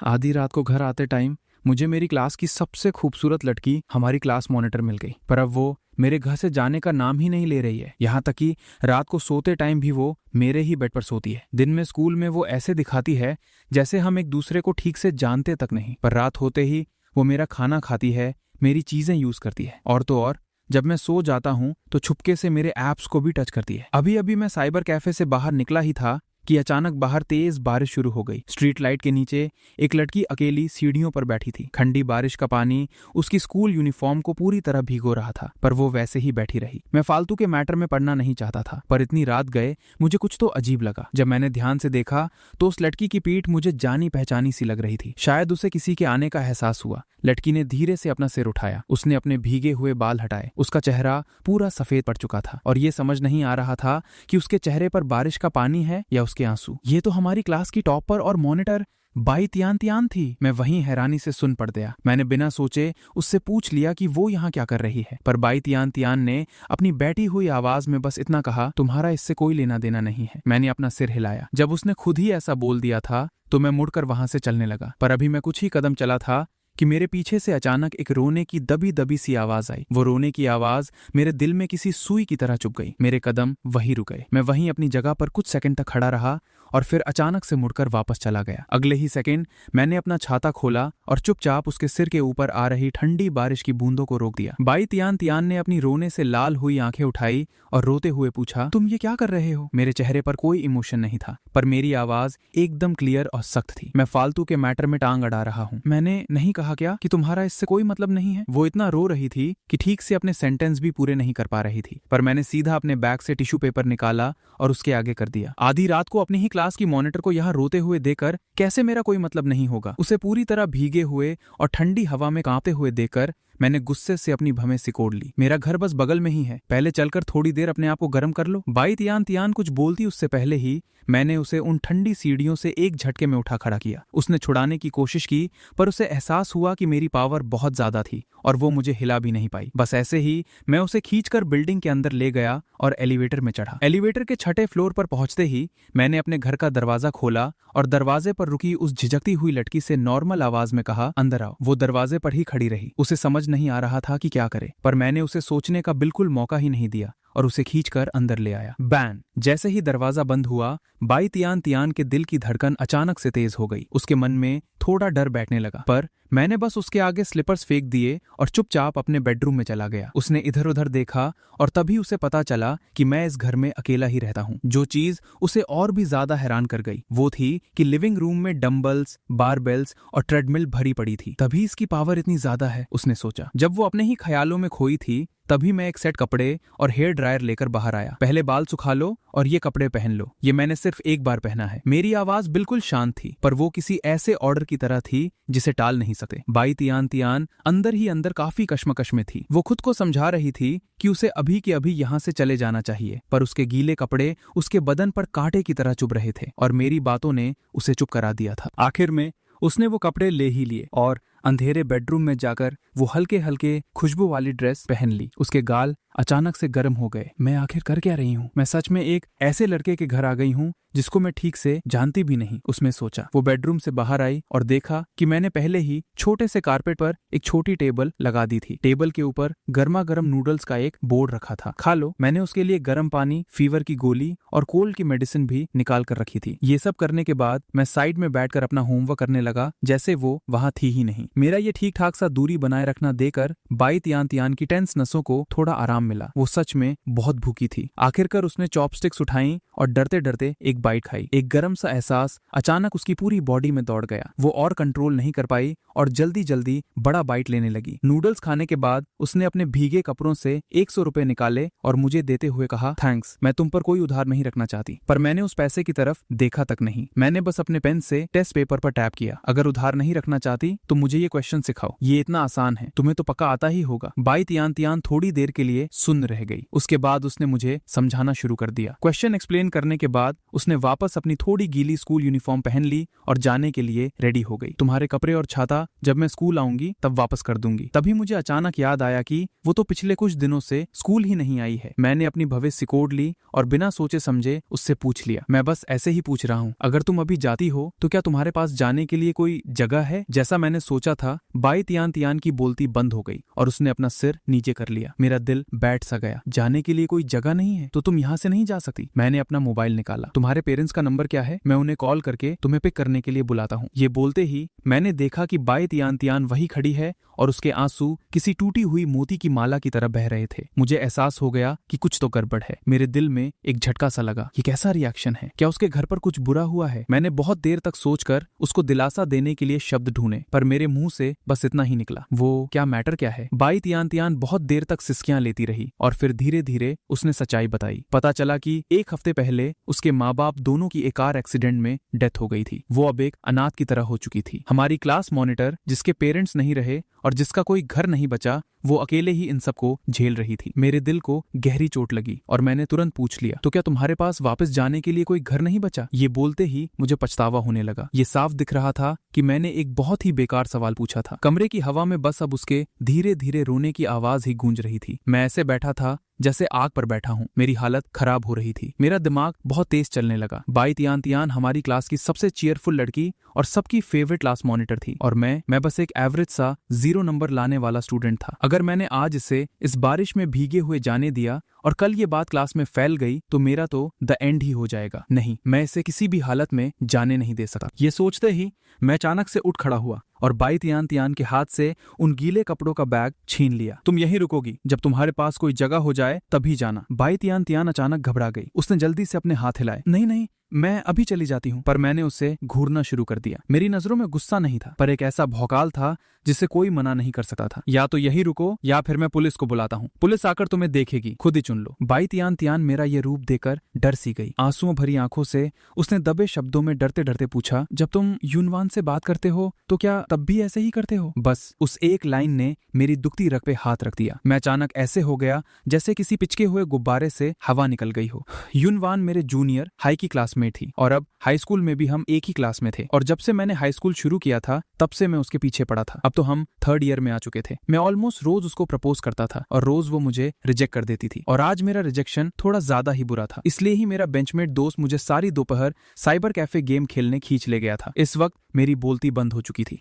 आधी रात को घर आते टाइम मुझे मेरी क्लास की सबसे खूबसूरत लड़की हमारी क्लास मॉनिटर मिल गई, पर अब वो मेरे घर से जाने का नाम ही नहीं ले रही है। यहाँ तक कि रात को सोते टाइम भी वो मेरे ही बेड पर सोती है। दिन में स्कूल में वो ऐसे दिखाती है जैसे हम एक दूसरे को ठीक से जानते तक नहीं, पर रात होते ही वो मेरा खाना खाती है, मेरी चीजें यूज करती है, और तो और जब मैं सो जाता हूँ तो छुपके से मेरे ऐप्स को भी टच करती है। अभी अभी मैं साइबर कैफे से बाहर निकला ही था कि अचानक बाहर तेज बारिश शुरू हो गई। स्ट्रीट लाइट के नीचे एक लड़की अकेली सीढ़ियों पर बैठी थी। ठंडी बारिश का पानी उसकी स्कूल यूनिफॉर्म को पूरी तरह भिगो रहा था, पर वो वैसे ही बैठी रही। मैं फालतू के मैटर में पड़ना नहीं चाहता था, पर इतनी रात गए मुझे कुछ तो अजीब लगा। जब मैंने ध्यान से देखा तो उस लड़की की पीठ मुझे जानी पहचानी सी लग रही थी। शायद उसे किसी के आने का एहसास हुआ। लड़की ने धीरे से अपना सिर उठाया, उसने अपने भीगे हुए बाल हटाए। उसका चेहरा पूरा सफेद पड़ चुका था और ये समझ नहीं आ रहा था कि उसके चेहरे पर बारिश का पानी है या उसके आंसू। ये तो हमारी क्लास की टॉपर और मॉनिटर बाई तियान तियान थी। मैं वहीं हैरानी से सुन पड़ गया। मैंने बिना सोचे उससे पूछ लिया कि वो यहाँ क्या कर रही है, पर बाई तियान तियान ने अपनी बैठी हुई आवाज में बस इतना कहा, तुम्हारा इससे कोई लेना देना नहीं है। मैंने अपना सिर हिलाया। जब उसने खुद ही ऐसा बोल दिया था तो मैं मुड़कर वहां से चलने लगा, पर अभी मैं कुछ ही कदम चला था कि मेरे पीछे से अचानक एक रोने की दबी दबी सी आवाज आई। वो रोने की आवाज मेरे दिल में किसी सुई की तरह चुभ गई। मेरे कदम वहीं रुक गए। मैं वहीं अपनी जगह पर कुछ सेकंड तक खड़ा रहा और फिर अचानक से मुड़कर वापस चला गया। अगले ही सेकंड मैंने अपना छाता खोला और चुपचाप उसके सिर के ऊपर आ रही ठंडी बारिश की बूंदों को रोक दिया। बाई तियान तियान ने अपनी रोने से लाल हुई आंखें उठाई और रोते हुए पूछा, तुम ये क्या कर रहे हो? मेरे चेहरे पर कोई इमोशन नहीं था, पर मेरी आवाज एकदम क्लियर और सख्त थी। मैं फालतू के मैटर में टांग अड़ा रहा हूँ। मैंने नहीं कहा क्या कि तुम्हारा इससे कोई मतलब नहीं है? वो इतना रो रही थी कि ठीक से अपने सेंटेंस भी पूरे नहीं कर पा रही थी, पर मैंने सीधा अपने बैग से टिश्यू पेपर निकाला और उसके आगे कर दिया। आधी रात को अपनी ही क्लास की मॉनिटर को यहाँ रोते हुए देखकर कैसे मेरा कोई मतलब नहीं होगा? उसे पूरी तरह भीगे हुए और ठंडी हवा में कांपते हुए देखकर मैंने गुस्से से अपनी भवें सिकोड़ ली। मेरा घर बस बगल में ही है, पहले चलकर थोड़ी देर अपने आप को गर्म कर लो। बाई तियान तियान कुछ बोलती उससे पहले ही मैंने उसे उन ठंडी सीढ़ियों से एक झटके में उठा खड़ा किया। उसने छुड़ाने की कोशिश की, पर उसे एहसास हुआ कि मेरी पावर बहुत ज्यादा थी और वो मुझे हिला भी नहीं पाई। बस ऐसे ही मैं उसे खींचकर बिल्डिंग के अंदर ले गया और एलिवेटर में चढ़ा। एलिवेटर के छठे फ्लोर पर पहुंचते ही मैंने अपने घर का दरवाजा खोला और दरवाजे पर रुकी उस झिझकती हुई लड़की से नॉर्मल आवाज में कहा, अंदर आओ। वो दरवाजे पर ही खड़ी रही। उसे समझ नहीं आ रहा था कि क्या करे, पर मैंने उसे सोचने का बिल्कुल मौका ही नहीं दिया और उसे खींचकर अंदर ले आया। बैन! जैसे ही दरवाजा बंद हुआ, बाई तियान तियान के दिल की धड़कन अचानक से तेज हो गई। उसके मन में थोड़ा डर बैठने लगा, पर मैंने बस उसके आगे स्लिपर्स फेंक दिए और चुपचाप अपने बेडरूम में चला गया। उसने इधर उधर देखा और तभी उसे पता चला कि मैं इस घर में अकेला ही रहता हूँ। जो चीज उसे और भी ज्यादा हैरान कर गई वो थी कि लिविंग रूम में डंबल्स, बारबेल्स और ट्रेडमिल भरी पड़ी थी। तभी इसकी पावर इतनी ज्यादा है, उसने सोचा। जब वो अपने ही ख्यालों में खोई थी तभी मैं एक सेट कपड़े और हेयर ड्रायर लेकर बाहर आया। पहले बाल सुखा लो और ये कपड़े पहन लो। ये मैंने सिर्फ एक बार पहना है। मेरी आवाज बिल्कुल शांत थी, पर वो किसी ऐसे ऑर्डर की तरह थी जिसे टाल नहीं सकते। बाई तियान तियान अंदर ही अंदर काफी कश्मकश में थी। वो खुद को समझा रही थी कि उसे अभी के अभी यहाँ से चले जाना चाहिए, पर उसके गीले कपड़े उसके बदन पर कांटे की तरह चुभ रहे थे और मेरी बातों ने उसे चुप करा दिया था। आखिर में उसने वो कपड़े ले ही लिए और अंधेरे बेडरूम में जाकर वो हल्के हल्के खुशबू वाली ड्रेस पहन ली। उसके गाल अचानक से गर्म हो गए। मैं आखिर कर क्या रही हूँ? मैं सच में एक ऐसे लड़के के घर आ गई हूँ जिसको मैं ठीक से जानती भी नहीं, उसमें सोचा। वो बेडरूम से बाहर आई और देखा कि मैंने पहले ही छोटे से कारपेट पर एक छोटी टेबल लगा दी थी। टेबल के ऊपर गर्मा गर्म नूडल्स का एक बोर्ड रखा था। खा लो। मैंने उसके लिए गर्म पानी, फीवर की गोली और कोल्ड की मेडिसिन भी निकाल कर रखी थी। ये सब करने के बाद मैं साइड में बैठकर अपना होमवर्क करने लगा जैसे वो वहां थी ही नहीं। मेरा ये ठीक ठाक सा दूरी बनाए रखना देकर बाई तियान तियान की टेंस नसों को थोड़ा आराम मिला। वो सच में बहुत भूखी थी। आखिरकार उसने चॉपस्टिक्स उठाई और डरते डरते एक बाइट खाई। एक गर्म सा एहसास अचानक उसकी पूरी बॉडी में दौड़ गया। वो और कंट्रोल नहीं कर पाई और जल्दी जल्दी बड़ा बाइट लेने लगी। नूडल्स खाने के बाद उसने अपने भीगे कपड़ों से 100 रुपए निकाले और मुझे देते हुए कहा, थैंक्स, मैं तुम पर कोई उधार नहीं रखना चाहती। पर मैंने उस पैसे की तरफ देखा तक नहीं। मैंने बस अपने पेन से टेस्ट पेपर पर टैप किया। अगर उधार नहीं रखना चाहती तो मुझे ये क्वेश्चन सिखाओ। ये इतना आसान है, तुम्हें तो पक्का आता ही होगा। बाई तियान तियान थोड़ी देर के लिए सुन्न रह गई। उसके बाद उसने मुझे समझाना शुरू कर दिया। क्वेश्चन एक्सप्लेन करने के बाद उसने वापस अपनी थोड़ी गीली स्कूल यूनिफॉर्म पहन ली और जाने के लिए रेडी हो गई। तुम्हारे कपड़े और छाता जब मैं स्कूल आऊंगी तब वापस कर दूंगी। तभी मुझे अचानक याद आया कि वो तो पिछले कुछ दिनों से स्कूल ही नहीं आई है। मैंने अपनी भविष्य सिकोड़ ली और बिना सोचे समझे उससे पूछ लिया, मैं बस ऐसे ही पूछ रहा हूँ, अगर तुम अभी जाती हो तो क्या तुम्हारे पास जाने के लिए कोई जगह है? जैसा मैंने सोचा था, बाई तियान तियान की बोलती बंद हो गई और उसने अपना सिर नीचे कर लिया। मेरा दिल बैठ सा गया। जाने के लिए कोई जगह नहीं है तो तुम यहाँ से नहीं जा सकती। मैंने अपना मोबाइल निकाला। तुम्हारे पेरेंट्स का नंबर क्या है? मैं उन्हें कॉल करके तुम्हें पिक करने के लिए बुलाता हूँ। ये बोलते ही मैंने देखा कि बाई तियान तियान वही खड़ी है और उसके आंसू किसी टूटी हुई मोती की माला की तरह बह रहे थे। मुझे एहसास हो गया कि कुछ तो गड़बड़ है। मेरे दिल में एक झटका सा लगा। ये कैसा रिएक्शन है? क्या उसके घर पर कुछ बुरा हुआ है? मैंने बहुत देर तक सोचकर उसको दिलासा देने के लिए शब्द ढूंढे, पर मेरे मुंह से बस इतना ही निकला, वो क्या मैटर क्या है? बाई तियान तियान बहुत देर तक सिसकियां लेती रही और फिर धीरे धीरे उसने सच्चाई बताई। पता चला कि एक हफ्ते पहले उसके माँ बाप दोनों की एक कार एक्सीडेंट में डेथ हो गई थी। वो अब एक अनाथ की तरह हो चुकी थी। हमारी क्लास मॉनिटर, जिसके पेरेंट्स नहीं रहे और जिसका कोई घर नहीं बचा, वो अकेले ही इन सबको झेल रही थी। मेरे दिल को गहरी चोट लगी और मैंने तुरंत पूछ लिया, तो क्या तुम्हारे पास वापस जाने के लिए कोई घर नहीं बचा? ये बोलते ही मुझे पछतावा होने लगा। ये साफ दिख रहा था कि मैंने एक बहुत ही बेकार सवाल पूछा था। कमरे की हवा में बस अब उसके धीरे धीरे रोने की आवाज ही गूंज रही थी। मैं ऐसे बैठा था जैसे आग पर बैठा हूँ। मेरी हालत खराब हो रही थी। मेरा दिमाग बहुत तेज चलने लगा। बाई तियान तियान हमारी क्लास की सबसे चीयरफुल लड़की और सबकी फेवरेट क्लास मॉनिटर थी और मैं बस एक एवरेज सा 0 नंबर लाने वाला स्टूडेंट था। अगर मैंने आज इसे इस बारिश में भीगे हुए जाने दिया और कल ये बात क्लास में फैल गई तो मेरा तो द एंड ही हो जाएगा। नहीं, मैं इसे किसी भी हालत में जाने नहीं दे सकता। ये सोचते ही मैं अचानक से उठ खड़ा हुआ और बाई तियान तियान के हाथ से उन गीले कपड़ों का बैग छीन लिया। तुम यहीं रुकोगी, जब तुम्हारे पास कोई जगह हो जाए तभी जाना। बाई तियान तियान अचानक घबरा गई। उसने जल्दी से अपने हाथ हिलाए। नहीं नहीं, मैं अभी चली जाती हूँ। पर मैंने उसे घूरना शुरू कर दिया। मेरी नजरों में गुस्सा नहीं था, पर एक ऐसा भौकाल था जिसे कोई मना नहीं कर सकता था। या तो यही रुको या फिर मैं पुलिस को बुलाता हूँ। पुलिस आकर तुम्हें देखेगी, खुद ही चुन लो। बाई तियान तियान मेरा ये रूप देखकर डर सी गई। आंसुओं भरी आंखों से उसने दबे शब्दों में डरते डरते पूछा, जब तुम यूनवान से बात करते हो तो क्या तब भी ऐसे ही करते हो? बस उस एक लाइन ने मेरी दुखती रग पे हाथ रख दिया। मैं अचानक ऐसे हो गया जैसे किसी पिचके हुए गुब्बारे से हवा निकल गई हो। यूनवान मेरे जूनियर हाई की क्लासमेट थी और अब हाई स्कूल में भी हम एक ही क्लास में थे और जब से मैंने हाई स्कूल शुरू किया था तब से मैं उसके पीछे पड़ा था। अब तो हम 3rd ईयर में आ चुके थे। मैं ऑलमोस्ट रोज उसको प्रपोज करता था और रोज वो मुझे रिजेक्ट कर देती थी और आज मेरा रिजेक्शन थोड़ा ज्यादा ही बुरा था। इसलिए ही मेरा बेंचमेट दोस्त मुझे सारी दोपहर साइबर कैफे गेम खेलने खींच ले गया था। इस वक्त मेरी बोलती बंद हो चुकी थी।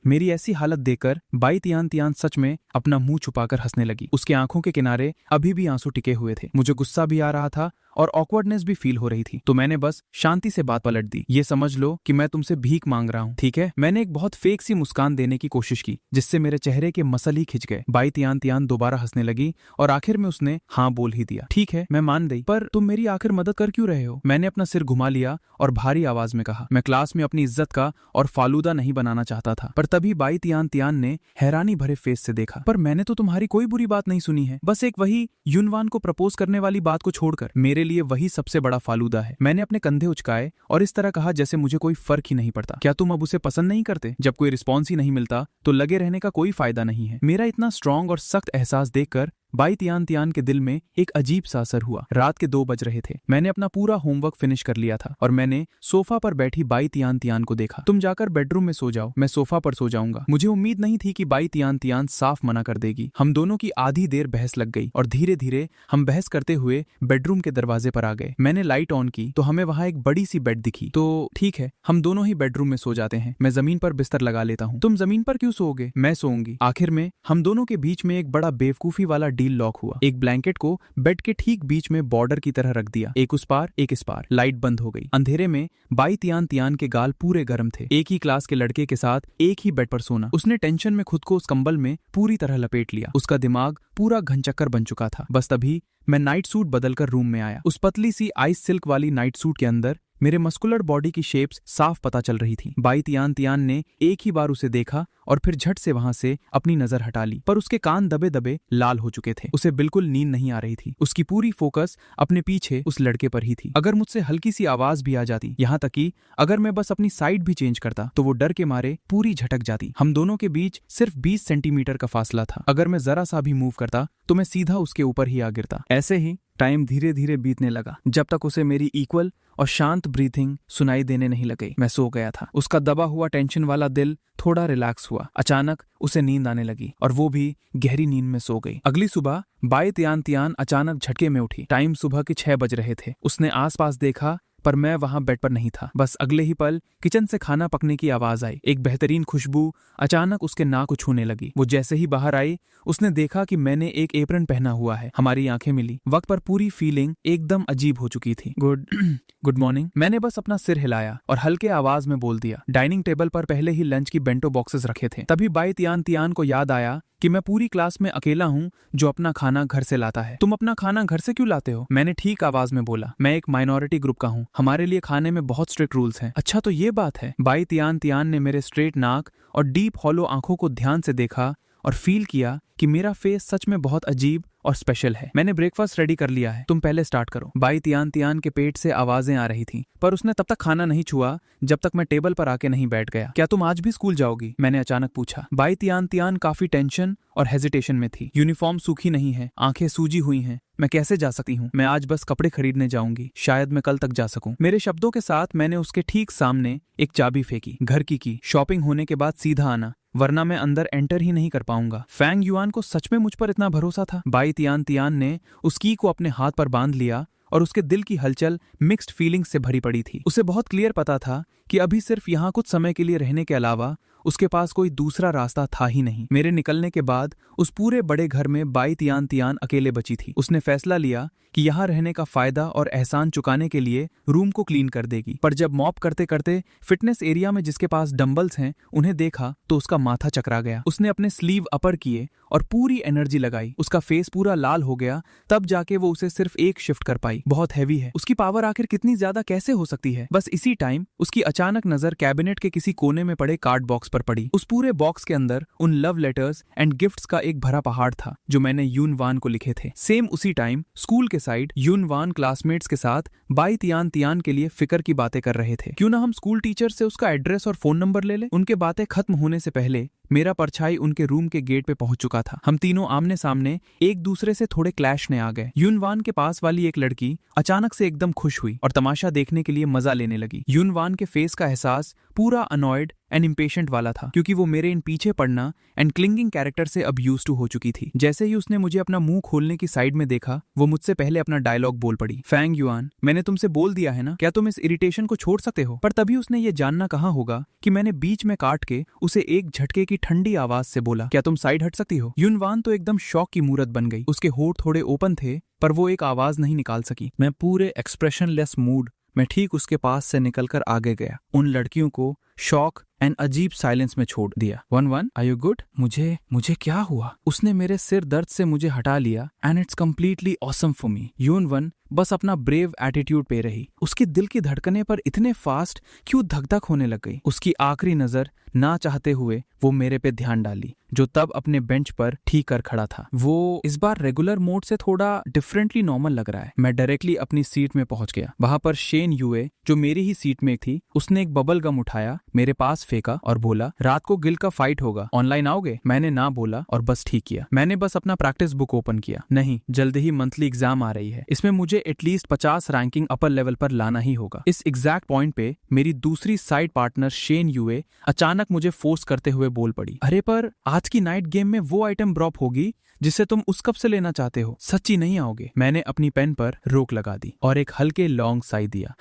मेरी ऐसी हालत देखकर बाई तियान तियान सच में अपना मुंह छुपाकर हंसने लगी। उसके आंखों के किनारे अभी भी आंसू टिके हुए थे। मुझे गुस्सा भी आ रहा था और ऑकवर्डनेस भी फील हो रही थी, तो मैंने बस शांति से बात पलट दी। ये समझ लो कि मैं तुमसे भीख मांग रहा हूँ, ठीक है? मैंने एक बहुत फेक सी मुस्कान देने की कोशिश की जिससे मेरे चेहरे के मसल ही खिंच गए। बाई तियान तियान दोबारा हंसने लगी और आखिर में उसने हाँ बोल ही दिया। ठीक है, मैं मान गई, पर तुम मेरी आखिर मदद कर क्यों रहे हो? मैंने अपना सिर घुमा लिया और भारी आवाज में कहा, मैं क्लास में अपनी इज्जत का और फालूदा नहीं बनाना चाहता था। पर तभी बाई तियान तियान ने हैरानी भरे फेस से देखा, पर मैंने तो तुम्हारी कोई बुरी बात नहीं सुनी है, बस एक वही यूनवान को प्रपोज करने वाली बात को छोड़कर मेरे लिए वही सबसे बड़ा फालूदा है। मैंने अपने कंधे उचकाए और इस तरह कहा जैसे मुझे कोई फर्क ही नहीं पड़ता। क्या तुम अब उसे पसंद नहीं करते? जब कोई रिस्पॉन्स ही नहीं मिलता तो लगे रहने का कोई फायदा नहीं है। मेरा इतना स्ट्रांग और सख्त एहसास देखकर बाई तियान तियान के दिल में एक अजीब सा असर हुआ। रात के 2 बज रहे थे। मैंने अपना पूरा होमवर्क फिनिश कर लिया था और मैंने सोफा पर बैठी बाई तियान तियान को देखा। तुम जाकर बेडरूम में सो जाओ, मैं सोफा पर सो जाऊंगा। मुझे उम्मीद नहीं थी कि बाई तियान तियान साफ मना कर देगी। हम दोनों की आधी देर बहस लग गई और धीरे धीरे हम बहस करते हुए बेडरूम के दरवाजे पर आ गए। मैंने लाइट ऑन की तो हमें वहां एक बड़ी सी बेड दिखी। तो ठीक है, हम दोनों ही बेडरूम में सो जाते हैं। मैं जमीन पर बिस्तर लगा लेता हूँ। तुम जमीन पर क्यों सोओगे? मैं सोऊंगी। आखिर में हम दोनों के बीच में एक बड़ा बेवकूफी वाला डील लॉक हुआ। एक ब्लैंकेट को बेड के ठीक बीच में बॉर्डर की तरह रख दिया, एक उस पार एक इस पार। लाइट बंद हो गई। अंधेरे में बाई तियान तियान के गाल पूरे गर्म थे। एक ही क्लास के लड़के के साथ एक ही बेड पर सोना। उसने टेंशन में खुद को उस कंबल में पूरी तरह लपेट लिया। उसका दिमाग पूरा घनचक्कर बन चुका था। बस तभी मैं नाइट सूट बदलकर रूम में आया। उस पतली सी आइस सिल्क वाली नाइट सूट के अंदर मेरे मस्कुलर बॉडी की शेप्स साफ पता चल रही थी। बाई तियान तियान ने एक ही बार उसे देखा और फिर झट से वहां से अपनी नजर हटा ली, पर उसके कान दबे दबे लाल हो चुके थे। उसे बिल्कुल नींद नहीं आ रही थी। उसकी पूरी फोकस अपने पीछे उस लड़के पर ही थी। अगर मुझसे हल्की सी आवाज भी आ जाती, यहाँ तक कि अगर मैं बस अपनी साइड भी चेंज करता, तो वो डर के मारे पूरी झटक जाती। हम दोनों के बीच सिर्फ 20 सेंटीमीटर का फासला था। अगर मैं जरा सा भी मूव करता तो मैं सीधा उसके ऊपर ही आ गिरता। ऐसे ही टाइम धीरे धीरे बीतने लगा, जब तक उसे मेरी इक्वल और शांत ब्रीथिंग सुनाई देने नहीं लगी। मैं सो गया था। उसका दबा हुआ टेंशन वाला दिल थोड़ा रिलैक्स हुआ। अचानक उसे नींद आने लगी और वो भी गहरी नींद में सो गई। अगली सुबह बाई तियान तियान अचानक झटके में उठी। टाइम सुबह के 6 बज रहे थे। उसने आसपास देखा, पर मैं वहां बेड पर नहीं था। बस अगले ही पल किचन से खाना पकने की आवाज आई। एक बेहतरीन खुशबू अचानक उसके नाक को छूने लगी। वो जैसे ही बाहर आई, उसने देखा कि मैंने एक एप्रन पहना हुआ है। हमारी आंखें मिली। वक्त पर पूरी फीलिंग एकदम अजीब हो चुकी थी। Good morning. मैंने बस अपना सिर हिलाया और हल्के आवाज में बोल दिया। डाइनिंग टेबल पर पहले ही लंच की बेंटो बॉक्सेस रखे थे। तभी बाई तियान तियान को याद आया कि मैं पूरी क्लास में अकेला हूँ जो अपना खाना घर से लाता है। तुम अपना खाना घर से क्यों लाते हो? मैंने ठीक आवाज में बोला। मैं एक माइनॉरिटी ग्रुप का हूँ, हमारे लिए खाने में बहुत स्ट्रिक्ट रूल्स हैं। अच्छा, तो ये बात है। बाई तियान तियान ने मेरे स्ट्रेट नाक और डीप हॉलो आंखों को ध्यान से देखा और फील किया कि मेरा फेस सच में बहुत अजीब और स्पेशल है। मैंने ब्रेकफास्ट रेडी कर लिया है, तुम पहले स्टार्ट करो। बाई तियान तियान के पेट से आवाजें आ रही थीं, पर उसने तब तक खाना नहीं छुआ जब तक मैं टेबल पर आके नहीं बैठ गया। क्या तुम आज भी स्कूल जाओगी? मैंने अचानक पूछा। बाई तियान तियान काफी टेंशन और हेजिटेशन में थी। यूनिफॉर्म सूखी नहीं है, आंखें सूजी हुई हैं। मैं कैसे जा सकती हूँ? मैं आज बस कपड़े खरीदने जाऊंगी, शायद मैं कल तक जा सकूं। मेरे शब्दों के साथ मैंने उसके ठीक सामने एक चाबी फेंकी। घर की शॉपिंग होने के बाद सीधा आना, वरना मैं अंदर एंटर ही नहीं कर पाऊंगा। फैंग युआन को सच में मुझ पर इतना भरोसा था। बाई तियान तियान ने उस की को अपने हाथ पर बांध लिया और उसके दिल की हलचल मिक्स्ड फीलिंग्स से भरी पड़ी थी। उसे बहुत क्लियर पता था कि अभी सिर्फ यहाँ कुछ समय के लिए रहने के अलावा उसके पास कोई दूसरा रास्ता था ही नहीं। मेरे निकलने के बाद उस पूरे बड़े घर में बाई तियान तियान अकेले बची थी। उसने फैसला लिया कि यहाँ रहने का फायदा और एहसान चुकाने के लिए रूम को क्लीन कर देगी। पर जब मॉप करते करते फिटनेस एरिया में जिसके पास डंबल्स हैं उन्हें देखा तो उसका माथा चकरा गया। उसने अपने स्लीव अपर किए और पूरी एनर्जी लगाई। उसका फेस पूरा लाल हो गया, तब जाके वो उसे सिर्फ एक शिफ्ट कर पाई। बहुत हैवी है। उसकी पावर आखिर कितनी ज्यादा कैसे हो सकती है? बस इसी टाइम उसकी अचानक नजर कैबिनेट के किसी कोने में पड़े कार्ड बॉक्स पर पड़ी। उस पूरे बॉक्स के अंदर उन लव लेटर्स एंड गिफ्ट्स का एक भरा पहाड़ था जो मैंने यून वान को लिखे थे। सेम उसी टाइम स्कूल के साइड यून वान क्लासमेट्स के साथ बाई तियान तियान के लिए फिक्र की बातें कर रहे थे। क्यों ना हम स्कूल टीचर से उसका एड्रेस और फोन नंबर ले ले। उनके बातें खत्म होने से पहले मेरा परछाई उनके रूम के गेट पे पहुंच चुका था। हम तीनों आमने सामने एक दूसरे से थोड़े क्लैश में आ गए। यूनवान के पास वाली एक लड़की अचानक से एकदम खुश हुई और तमाशा देखने के लिए मजा लेने लगी। यूनवान के फेस का एहसास पूरा अनॉयड एंड इम्पेशेंट वाला था, क्योंकि वो मेरे इन पीछे पड़ना एंड क्लिंगिंग कैरेक्टर से अब यूज्ड टू हो चुकी थी। जैसे ही उसने मुझे अपना मुंह खोलने की साइड में देखा, वो मुझसे पहले अपना डायलॉग बोल पड़ी। फैंग युआन, मैंने तुमसे बोल दिया है ना, क्या तुम इस इरिटेशन को छोड़ सकते हो? पर तभी उसने ये जानना कहा होगा कि मैंने बीच में काट के उसे एक झटके की ठंडी आवाज से बोला, क्या तुम साइड हट सकती हो? यूनवान तो एकदम शॉक की मूरत बन गई। उसके होंठ थोड़े ओपन थे, पर वो एक आवाज नहीं निकाल सकी। मैं पूरे एक्सप्रेशनलेस मूड में ठीक उसके पास से निकलकर आगे गया। उन लड़कियों को शॉक एंड अजीब साइलेंस में छोड़ दिया। One are you good? मुझे क्या हुआ? उसने मेरे सिर दर्द से मुझे हटा लिया and it's completely awesome for me. यून बस अपना ब्रेव एटीट्यूड पे रही। उसकी दिल की धड़कने पर इतने फास्ट क्यों धक धक होने लग गई? उसकी आखिरी नजर ना चाहते हुए वो मेरे पे ध्यान डाली, जो तब अपने बेंच पर ठीक कर खड़ा था। वो इस बार रेगुलर मोड से थोड़ा डिफरेंटली नॉर्मल लग रहा है। मैं डायरेक्टली अपनी सीट में पहुंच गया। वहां पर शेन यूए, जो मेरी ही सीट में थी, उसने एक बबल गम उठाया, मेरे पास फेंका और बोला, रात को गिल का फाइट होगा, ऑनलाइन आओगे? मैंने ना बोला और बस ठीक किया। मैंने बस अपना प्रैक्टिस बुक ओपन किया। नहीं, जल्द ही मंथली एग्जाम आ रही है, इसमें मुझे एटलीस्ट 50 रैंकिंग अपर लेवल पर लाना ही होगा। इस एग्जैक्ट पॉइंट पे मेरी दूसरी साइड पार्टनर शेन यूए अचानक मुझे फोर्स करते हुए बोल पड़ी, अरे पर आज की नाइट गेम में वो आइटम ड्रॉप होगी जिसे तुम उस कप से लेना चाहते हो, सच्ची नहीं आओगे? मैंने अपनी पेन पर रोक लगा दी और एक हल्के लॉन्ग साई दिया।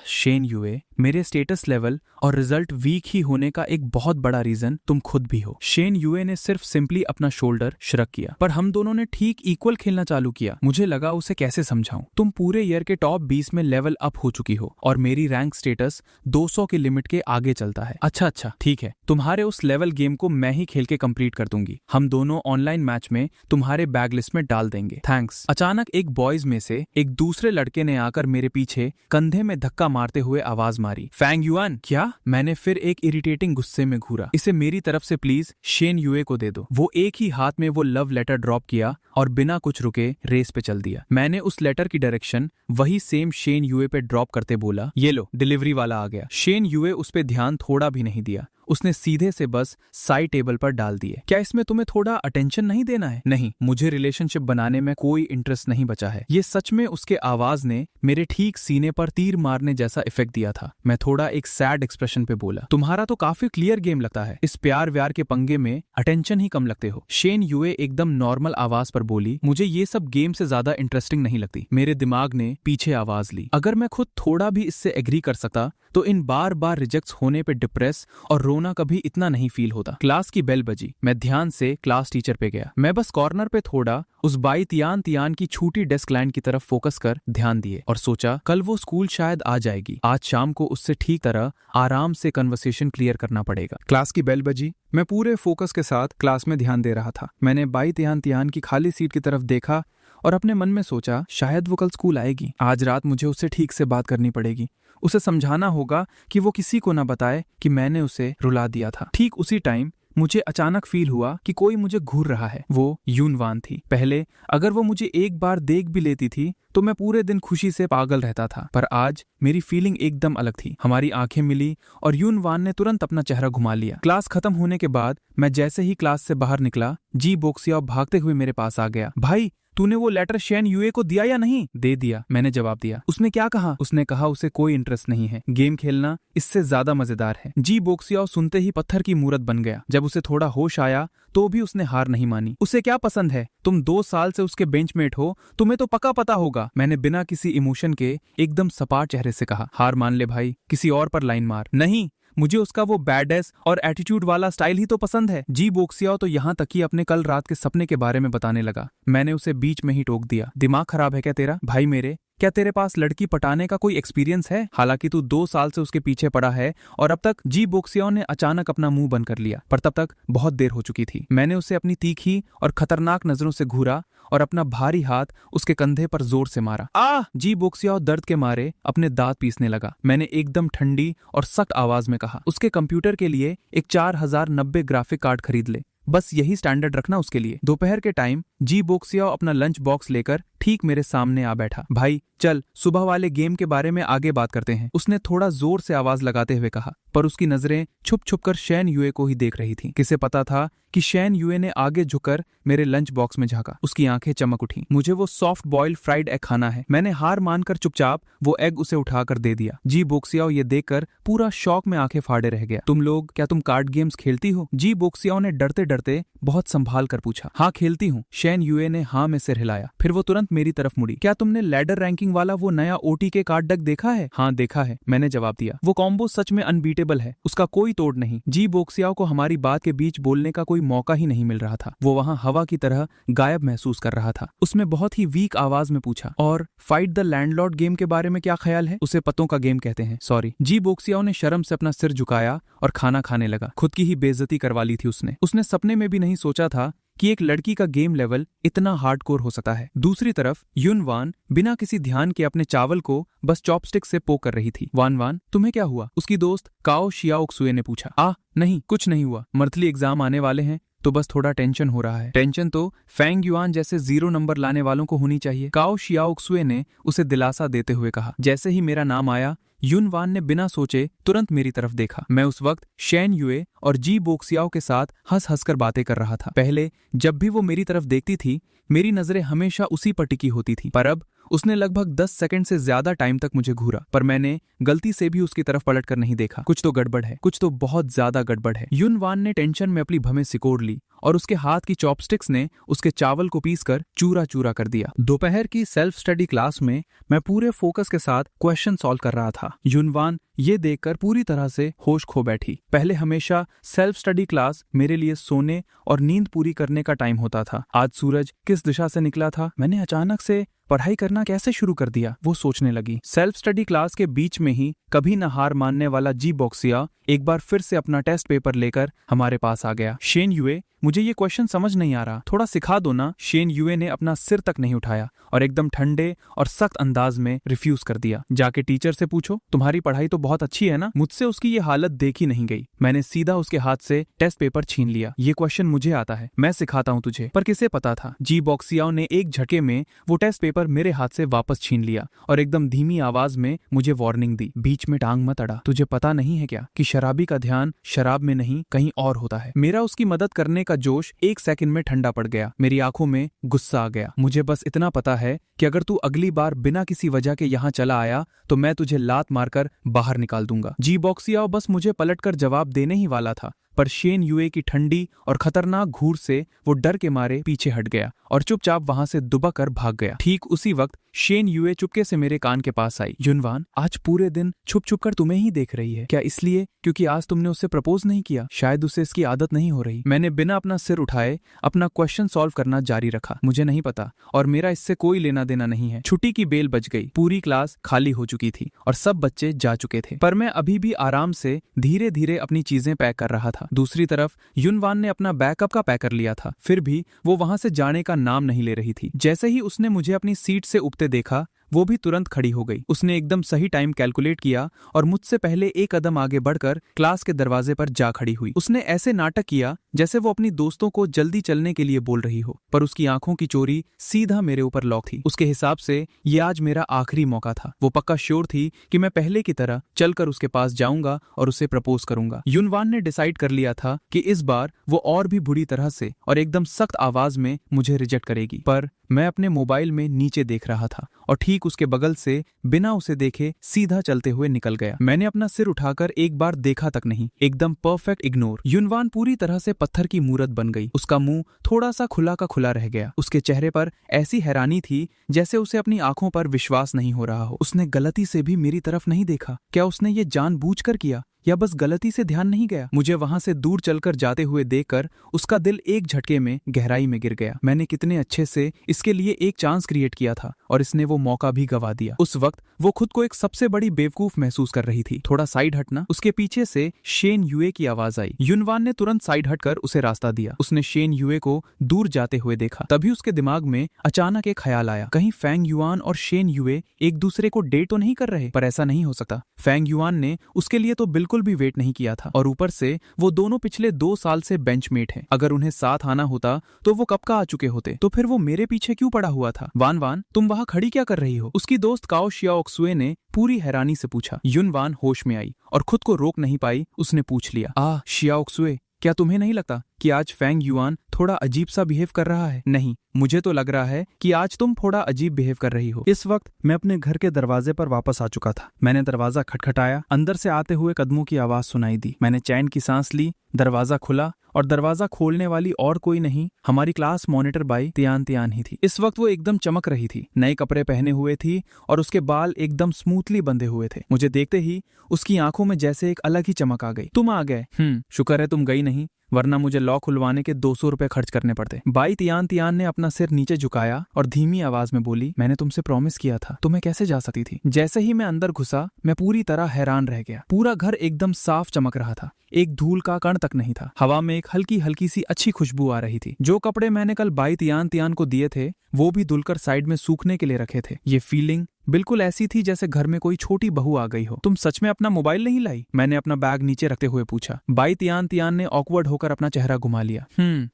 शेन यूए, मेरे स्टेटस लेवल और रिजल्ट वीक ही होने का एक बहुत बड़ा रीजन तुम खुद भी हो। शेन यूए ने सिर्फ सिंपली अपना शोल्डर श्रग किया, पर हम दोनों ने ठीक इक्वल खेलना चालू किया। मुझे लगा उसे कैसे समझाऊं। तुम पूरे ईयर के टॉप 20 में लेवल अप हो चुकी हो और मेरी रैंक स्टेटस 200 की लिमिट के आगे चलता है। अच्छा ठीक है, तुम्हारे उस लेवल गेम को मैं ही खेल के कंप्लीट कर दूंगी। हम दोनों ऑनलाइन मैच में तुम्हारे बैग लिस्ट में डाल देंगे। थैंक्स। अचानक एक बॉयज में से एक दूसरे लड़के ने आकर मेरे पीछे कंधे में धक्का मारते हुए आवाज मारी, फैंग युआन। क्या? मैंने फिर एक इरिटेटिंग गुस्से में घूरा। इसे मेरी तरफ से प्लीज शेन यूए को दे दो। वो एक ही हाथ में वो लव लेटर ड्रॉप किया और बिना कुछ रुके रेस पे चल दिया। मैंने उस लेटर की डायरेक्शन वही सेम शेन यूए पे ड्रॉप करते बोला, ये लो डिलीवरी वाला आ गया। शेन यूए उस पे ध्यान थोड़ा भी नहीं दिया। उसने सीधे से बस साइड टेबल पर डाल दिए। क्या इसमें तुम्हें थोड़ा अटेंशन नहीं देना है? नहीं, मुझे रिलेशनशिप बनाने में कोई इंटरेस्ट नहीं बचा है। ये सच में उसके आवाज ने मेरे ठीक सीने पर तीर मारने जैसा इफेक्ट दिया था। मैं थोड़ा एक सैड एक्सप्रेशन पे बोला, तुम्हारा तो काफी क्लियर गेम लगता है। इस प्यार व्यार के पंगे में अटेंशन ही कम लगते हो। शेन यूए एकदम नॉर्मल आवाज पर बोली, मुझे ये सब गेम से ज्यादा इंटरेस्टिंग नहीं लगती। मेरे दिमाग ने पीछे आवाज ली, अगर मैं खुद थोड़ा भी इससे एग्री कर सकता तो इन बार बार रिजेक्ट होने पे डिप्रेस और रोना कभी इतना नहीं फील होता। क्लास की बेल बजी। मैं ध्यान से क्लास टीचर पे गया। मैं बस कॉर्नर पे थोड़ा उस बाई तियान की छूटी डेस्क लाइन की तरफ फोकस कर ध्यान दिए और सोचा कल वो स्कूल शायद आ जाएगी। आज शाम को उससे ठीक तरह आराम से कन्वर्सेशन क्लियर करना पड़ेगा। क्लास की बेल बजी। मैं पूरे फोकस के साथ क्लास में ध्यान दे रहा था। मैंने बाई तियान की खाली सीट की तरफ देखा और अपने मन में सोचा शायद वो कल स्कूल आएगी। आज रात मुझे उससे ठीक से बात करनी पड़ेगी। उसे समझाना होगा कि वो किसी को ना बताए कि मैंने उसे रुला दिया था। ठीक उसी टाइम मुझे अचानक फील हुआ कि कोई मुझे घूर रहा है। वो यूनवान थी। पहले अगर वो मुझे एक बार देख भी लेती थी तो मैं पूरे दिन खुशी से पागल रहता था, पर आज मेरी फीलिंग एकदम अलग थी। हमारी आंखें मिली और यूनवान ने तुरंत अपना चेहरा घुमा लिया। क्लास खत्म होने के बाद मैं जैसे ही क्लास से बाहर निकला, जी बोक्सियाओ भागते हुए मेरे पास आ गया। भाई, तूने वो लेटर शेन यूए को दिया या नहीं? दे दिया, मैंने जवाब दिया। उसने क्या कहा? उसने कहा उसे कोई इंटरेस्ट नहीं है, गेम खेलना इससे ज्यादा मजेदार है। जी बोक्सियाओ सुनते ही पत्थर की मूरत बन गया। जब उसे थोड़ा होश आया तो भी उसने हार नहीं मानी। उसे क्या पसंद है? तुम 2 साल से उसके बेंचमेट हो, तुम्हें तो पक्का पता होगा। मैंने बिना किसी इमोशन के एकदम सपाट चेहरे से कहा, हार मान ले भाई, किसी और पर लाइन मार। नहीं, मुझे उसका वो बैडनेस और एटीट्यूड वाला स्टाइल ही तो पसंद है। जी बोक्सियाओ तो यहाँ तक कि अपने कल रात के सपने के बारे में बताने लगा। मैंने उसे बीच में ही टोक दिया, दिमाग खराब है क्या तेरा? भाई मेरे, क्या तेरे पास लड़की पटाने का कोई एक्सपीरियंस है? हालांकि तू 2 साल से उसके पीछे पड़ा है और अब तक। जी बोक्सियाओ ने अचानक अपना मुंह बंद कर लिया, पर तब तक बहुत देर हो चुकी थी। मैंने उसे अपनी तीखी और खतरनाक नजरों से घूरा और अपना भारी हाथ उसके कंधे पर जोर से मारा। आ! जी बोक्सियाओ दर्द के मारे अपने दांत पीसने लगा। मैंने एकदम ठंडी और सख्त आवाज में कहा, उसके कंप्यूटर के लिए एक 4090 ग्राफिक कार्ड खरीद ले, बस यही स्टैंडर्ड रखना उसके लिए। दोपहर के टाइम जी बोक्सियाओ अपना लंच बॉक्स लेकर ठीक मेरे सामने आ बैठा। भाई चल, सुबह वाले गेम के बारे में आगे बात करते हैं, उसने थोड़ा जोर से आवाज लगाते हुए कहा, पर उसकी नजरें छुप छुप कर शेन यूए को ही देख रही थी। किसे पता था कि शेन यूए ने आगे झुककर मेरे लंच बॉक्स में झांका। उसकी आंखें चमक उठी। मुझे वो सॉफ्ट बॉइल्ड फ्राइड एग खाना है। मैंने हार मानकर चुपचाप वो एग उसे उठाकर दे दिया। जी बोक्सियाओ ये देखकर पूरा शौक में आंखें फाड़े रह गया। क्या तुम कार्ड गेम्स खेलती हो? जी बोक्सियाओ ने डरते डरते बहुत संभाल कर पूछा। हाँ खेलती हूँ। शेन यूए ने हाँ में सिर हिलाया। फिर वो तुरंत मेरी तरफ मुड़ी। क्या तुमने लैडर रैंकिंग वाला वो नया ओटी के कार्ड डेक देखा है? हाँ देखा है, मैंने जवाब दिया। वो कॉम्बो सच में अनबीटेबल है, उसका कोई तोड़ नहीं। जी बोक्सियाओ को हमारी बात के बीच बोलने का कोई मौका ही नहीं मिल रहा था। वो वहाँ हवा की तरह गायब महसूस कर रहा था। उसमें बहुत ही वीक आवाज में पूछा, और फाइट द लैंडलॉर्ड गेम के बारे में क्या ख्याल है? उसे पतों का गेम कहते हैं, सॉरी। जी बोक्सियाओ ने शर्म से अपना सिर झुकाया और खाना खाने लगा। खुद की ही बेइज्जती करवा ली थी उसने सपने में भी नहीं सोचा था कि एक लड़की का गेम लेवल इतना हार्डकोर हो सकता है। दूसरी तरफ यूनवान बिना किसी ध्यान के अपने चावल को बस चॉपस्टिक से पोक कर रही थी। वान तुम्हें क्या हुआ? उसकी दोस्त काओ शियाओक्सुए ने पूछा। नहीं, कुछ नहीं हुआ। मंथली एग्जाम आने वाले हैं तो बस थोड़ा टेंशन हो रहा है। टेंशन तो फैंग युआन जैसे 0 नंबर लाने वालों को होनी चाहिए, काओ शियाओक्सुए ने उसे दिलासा देते हुए कहा। जैसे ही मेरा नाम आया, यूनवान ने बिना सोचे तुरंत मेरी तरफ देखा। मैं उस वक्त शेन यूए और जी बोक्सियाओ के साथ हंस हंसकर बातें कर रहा था। पहले जब भी वो मेरी तरफ देखती थी, मेरी नजरें हमेशा उसी पर टिकी होती थी, पर अब उसने लगभग 10 सेकंड से ज्यादा टाइम तक मुझे घूरा, पर मैंने गलती से भी उसकी तरफ पलट कर नहीं देखा। कुछ तो गड़बड़ है, कुछ तो बहुत ज्यादा गड़बड़ है। युनवान ने टेंशन में अपनी भवें सिकोड़ ली और उसके हाथ की चॉपस्टिक्स ने उसके चावल को पीसकर चूरा चूरा कर दिया। दोपहर की सेल्फ स्टडी क्लास में मैं पूरे फोकस के साथ क्वेश्चन सॉल्व कर रहा था। युनवान ये देखकर पूरी तरह से होश खो बैठी। पहले हमेशा सेल्फ स्टडी क्लास मेरे लिए सोने और नींद पूरी करने का टाइम होता था। आज सूरज किस दिशा से निकला था? मैंने अचानक से पढ़ाई करना कैसे शुरू कर दिया, वो सोचने लगी। सेल्फ स्टडी क्लास के बीच में ही कभी न हार मानने वाला जी बॉक्सिया एक बार फिर से अपना टेस्ट पेपर लेकर हमारे पास आ गया। शेन युए, मुझे ये क्वेश्चन समझ नहीं आ रहा, थोड़ा सिखा दो ना। शेन युए ने अपना सिर तक नहीं उठाया और एकदम ठंडे और सख्त अंदाज में रिफ्यूज कर दिया। जाके टीचर से पूछो, तुम्हारी पढ़ाई तो बहुत अच्छी है ना। मुझसे उसकी ये हालत देखी नहीं गई। मैंने सीधा उसके हाथ से टेस्ट पेपर छीन लिया। ये क्वेश्चन मुझे आता है, मैं सिखाता हूँ तुझे। पर किसे पता था, जी बॉक्सियाओ ने एक झटके में वो टेस्ट पेपर मेरे हाथ से वापस छीन लिया और एकदम धीमी आवाज में मुझे वार्निंग दी, बीच में टांग मत अड़ा। तुझे पता नहीं है क्या कि शराबी का ध्यान शराब में नहीं कहीं और होता है। मेरा उसकी मदद करने का जोश एक सेकंड में ठंडा पड़ गया। मेरी आंखों में गुस्सा आ गया। मुझे बस इतना पता है कि अगर तू अगली बार बिना किसी वजह के यहाँ चला आया तो मैं तुझे लात मारकर बाहर निकाल दूंगा। जी बॉक्सियाओ बस मुझे पलटकर जवाब देने ही वाला था, पर शेन युए की ठंडी और खतरनाक घूर से वो डर के मारे पीछे हट गया और चुपचाप वहां से दुबक कर भाग गया। ठीक उसी वक्त शेन युए चुपके से मेरे कान के पास आई। युनवान आज पूरे दिन छुप छुप कर तुम्हें ही देख रही है क्या? इसलिए क्योंकि आज तुमने उससे प्रपोज नहीं किया? शायद उसे इसकी आदत नहीं हो रही। मैंने बिना अपना सिर उठाए अपना क्वेश्चन सॉल्व करना जारी रखा। मुझे नहीं पता और मेरा इससे कोई लेना देना नहीं है। छुट्टी की बेल बज गई। पूरी क्लास खाली हो चुकी थी और सब बच्चे जा चुके थे, पर मैं अभी भी आराम से धीरे धीरे अपनी चीजें पैक कर रहा था। दूसरी तरफ युनवान ने अपना बैकअप का पैकर लिया था, फिर भी वो वहां से जाने का नाम नहीं ले रही थी। जैसे ही उसने मुझे अपनी सीट से उठते देखा, वो भी तुरंत खड़ी हो गई। उसने एकदम सही टाइम कैलकुलेट किया और मुझसे पहले एक कदम आगे बढ़कर क्लास के दरवाजे पर जा खड़ी हुई। उसने ऐसे नाटक किया जैसे वो अपनी दोस्तों को जल्दी चलने के लिए बोल रही हो, पर उसकी आंखों की चोरी सीधा मेरे ऊपर लॉक थी। उसके हिसाब से ये आज मेरा आखिरी मौका था। वो पक्का श्योर थी कि मैं पहले की तरह चलकर उसके पास जाऊंगा और उसे प्रपोज करूंगा। युनवान ने डिसाइड कर लिया था कि इस बार वो और भी बुरी तरह से और एकदम सख्त आवाज में मुझे रिजेक्ट करेगी। पर मैं अपने मोबाइल में नीचे देख रहा था और ठीक उसके बगल से बिना उसे देखे सीधा चलते हुए निकल गया। मैंने अपना सिर उठाकर एक बार देखा तक नहीं, एकदम परफेक्ट इग्नोर। युनवान पूरी तरह से पत्थर की मूरत बन गई। उसका मुंह थोड़ा सा खुला का खुला रह गया। उसके चेहरे पर ऐसी हैरानी थी जैसे उसे अपनी आंखों पर विश्वास नहीं हो रहा हो। उसने गलती से भी मेरी तरफ नहीं देखा। क्या उसने ये जानबूझकर किया या बस गलती से ध्यान नहीं गया? मुझे वहां से दूर चलकर जाते हुए देखकर उसका दिल एक झटके में गहराई में गिर गया। मैंने कितने अच्छे से इसके लिए एक चांस क्रिएट किया था और इसने वो मौका भी गवा दिया। उस वक्त वो खुद को एक सबसे बड़ी बेवकूफ महसूस कर रही थी। थोड़ा साइड हटना। उसके पीछे से शेन युए की आवाज आई। युनवान ने तुरंत साइड हटकर उसे रास्ता दिया। उसने शेन युए को दूर जाते हुए देखा। तभी उसके दिमाग में अचानक एक ख्याल आया, कहीं फेंग युआन और शेन युए एक दूसरे को डेट तो नहीं कर रहे? पर ऐसा नहीं हो सकता। फेंग युआन ने उसके लिए तो बिल्कुल भी वेट नहीं किया था और ऊपर से वो दोनों पिछले 2 साल से बेंचमेट हैं। अगर उन्हें साथ आना होता तो वो कब का आ चुके होते। तो फिर वो मेरे पीछे क्यों पड़ा हुआ था? वान वान, तुम वहां खड़ी क्या कर रही हो? उसकी दोस्त काओ शियाओक्सुए ने पूरी हैरानी से पूछा। युनवान होश में आई और खुद को रोक नहीं पाई। उसने पूछ लिया, शियाओक्सुए, क्या तुम्हें नहीं लगता कि आज फेंग युआन थोड़ा अजीब सा बिहेव कर रहा है? नहीं, मुझे तो लग रहा है कि आज तुम थोड़ा अजीब बिहेव कर रही हो। इस वक्त मैं अपने घर के दरवाजे पर वापस आ चुका था। मैंने दरवाजा खटखटाया। अंदर से आते हुए कदमों की आवाज सुनाई दी। मैंने चैन की सांस ली। दरवाजा खुला और दरवाजा खोलने वाली और कोई नहीं, हमारी class monitor Bai Tiantian ही थी। इस वक्त वो एकदम चमक रही थी। नए कपड़े पहने हुए थी और उसके बाल एकदम स्मूथली बंधे हुए थे। मुझे देखते ही उसकी आंखों में जैसे एक अलग ही चमक आ गई। तुम आ गए? शुक्र है तुम गई नहीं, वरना मुझे लॉ खुलवाने के 200 रुपए खर्च करने पड़ते। बाई तियान तियान ने अपना सिर नीचे झुकाया और धीमी आवाज में बोली, मैंने तुमसे प्रॉमिस किया था, तो मैं कैसे जा सकती थी? जैसे ही मैं अंदर घुसा, मैं पूरी तरह हैरान रह गया। पूरा घर एकदम साफ चमक रहा था। एक धूल का कण तक नहीं था। हवा में एक हल्की हल्की सी अच्छी खुशबू आ रही थी। जो कपड़े मैंने कल बाई तियान तियान को दिए थे वो भी धुलकर साइड में सूखने के लिए रखे थे। ये फीलिंग बिल्कुल ऐसी थी जैसे घर में कोई छोटी बहू आ गई हो। तुम सच में अपना मोबाइल नहीं लाई? मैंने अपना बैग नीचे रखते हुए पूछा। बाई तियान तियान ने ऑकवर्ड होकर अपना चेहरा घुमा लिया।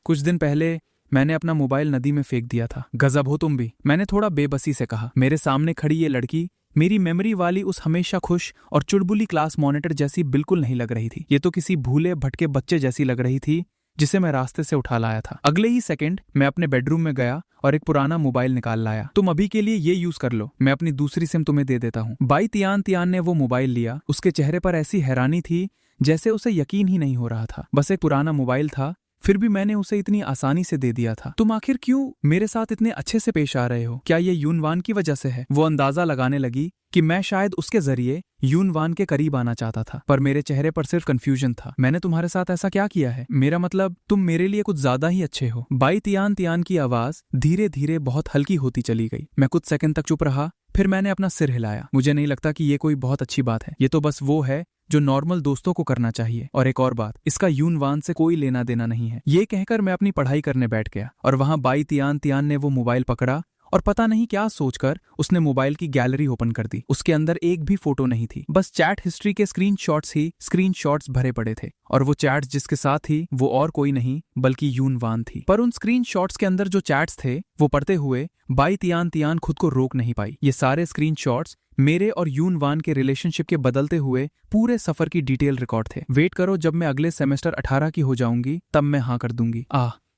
कुछ दिन पहले मैंने अपना मोबाइल नदी में फेंक दिया था। गजब हो तुम भी, मैंने थोड़ा बेबसी से कहा। मेरे सामने खड़ी ये लड़की मेरी मेमोरी वाली उस हमेशा खुश और चुड़बुली क्लास मॉनिटर जैसी बिल्कुल नहीं लग रही थी। ये तो किसी भूले भटके बच्चे जैसी लग रही थी जिसे मैं रास्ते से उठा लाया था। अगले ही सेकंड मैं अपने बेडरूम में गया और एक पुराना मोबाइल निकाल लाया। तुम अभी के लिए ये यूज कर लो, मैं अपनी दूसरी सिम तुम्हें दे देता हूँ। बाई तियान तियान ने वो मोबाइल लिया। उसके चेहरे पर ऐसी हैरानी थी जैसे उसे यकीन ही नहीं हो रहा था। बस एक पुराना मोबाइल था, फिर भी मैंने उसे इतनी आसानी से दे दिया था। तुम आखिर क्यों मेरे साथ इतने अच्छे से पेश आ रहे हो? क्या ये यूनवान की वजह से है? वो अंदाजा लगाने लगी कि मैं शायद उसके जरिए यूनवान के करीब आना चाहता था, पर मेरे चेहरे पर सिर्फ कंफ्यूजन था। मैंने तुम्हारे साथ ऐसा क्या किया है? मेरा मतलब तुम मेरे लिए कुछ ज्यादा ही अच्छे हो। बाई तियान तियान की आवाज धीरे धीरे बहुत हल्की होती चली गई। मैं कुछ सेकंड तक चुप रहा, फिर मैंने अपना सिर हिलाया। मुझे नहीं लगता कि ये कोई बहुत अच्छी बात है। ये तो बस वो है जो नॉर्मल दोस्तों को करना चाहिए। और एक और बात, इसका यूनवान से कोई लेना देना नहीं है। ये कहकर मैं अपनी पढ़ाई करने बैठ गया और वहां बाई तियान तियान ने वो मोबाइल पकड़ा और पता नहीं क्या सोचकर उसने मोबाइल की गैलरी ओपन कर दी। उसके अंदर एक भी फोटो नहीं थी, बस चैट हिस्ट्री के स्क्रीनशॉट्स भरे पड़े थे। और वो चैट्स जिसके साथ थी वो और कोई नहीं बल्कि यूनवान थी। पर उन स्क्रीनशॉट्स के अंदर जो चैट्स थे वो पढ़ते हुए बाई तियान तियान खुद को रोक नहीं पाई। ये सारे स्क्रीनशॉट्स मेरे और यूनवान के रिलेशनशिप के बदलते हुए पूरे सफर की डिटेल रिकॉर्ड थे। वेट करो, जब मैं अगले सेमेस्टर 18 की हो जाऊंगी तब मैं हाँ कर दूंगी।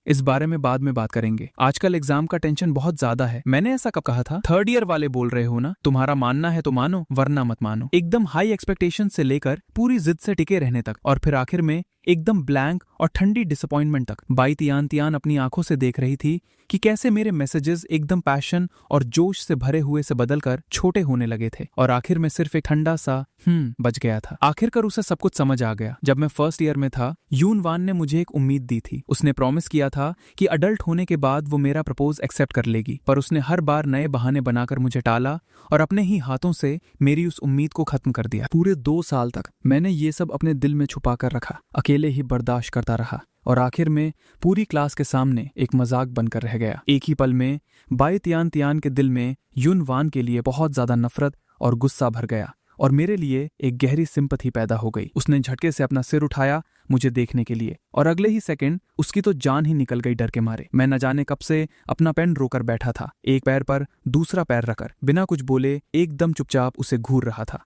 इस बारे में बाद में बात करेंगे। आजकल एग्जाम का टेंशन बहुत ज्यादा है। मैंने ऐसा कब कहा था? थर्ड ईयर वाले बोल रहे हो ना? तुम्हारा मानना है तो मानो, वरना मत मानो। एकदम हाई एक्सपेक्टेशन से लेकर पूरी जिद से टिके रहने तक, और फिर आखिर में एकदम ब्लैंक और ठंडी डिसअपॉइंटमेंट तक। बाई तियान तियान अपनी आंखों से देख रही थी कि कैसे मेरे मैसेजेस एकदम पैशन और जोश से भरे हुए से बदलकर छोटे होने लगे थे, और आखिर में सिर्फ एक ठंडा सा बच गया था। आखिरकार उसे सब कुछ समझ आ गया। जब मैं फर्स्ट ईयर में था, यूनवान ने मुझे एक उम्मीद दी थी। उसने प्रॉमिस किया था कि अडल्ट होने के बाद वो मेरा प्रपोज एक्सेप्ट कर लेगी, पर उसने हर बार नए बहाने बनाकर मुझे टाला और अपने ही हाथों से मेरी उस उम्मीद को खत्म कर दिया। पूरे 2 साल तक मैंने ये सब अपने दिल में छुपा कर रखा, अकेले ही बर्दाश्त करता रहा, और आखिर में पूरी क्लास के सामने एक मजाक बनकर रह गया। एक ही पल में बाई तियान तियान के दिल में यूनवान के लिए बहुत ज्यादा नफरत और गुस्सा भर गया, और मेरे लिए एक गहरी सिंपैथी पैदा हो गई। उसने झटके से अपना सिर उठाया मुझे देखने के लिए, और अगले ही सेकंड उसकी तो जान ही निकल गई डर के मारे। मैं न जाने कब से अपना पेन रोकर बैठा था, एक पैर पर दूसरा पैर रखकर, बिना कुछ बोले एकदम चुपचाप उसे घूर रहा था।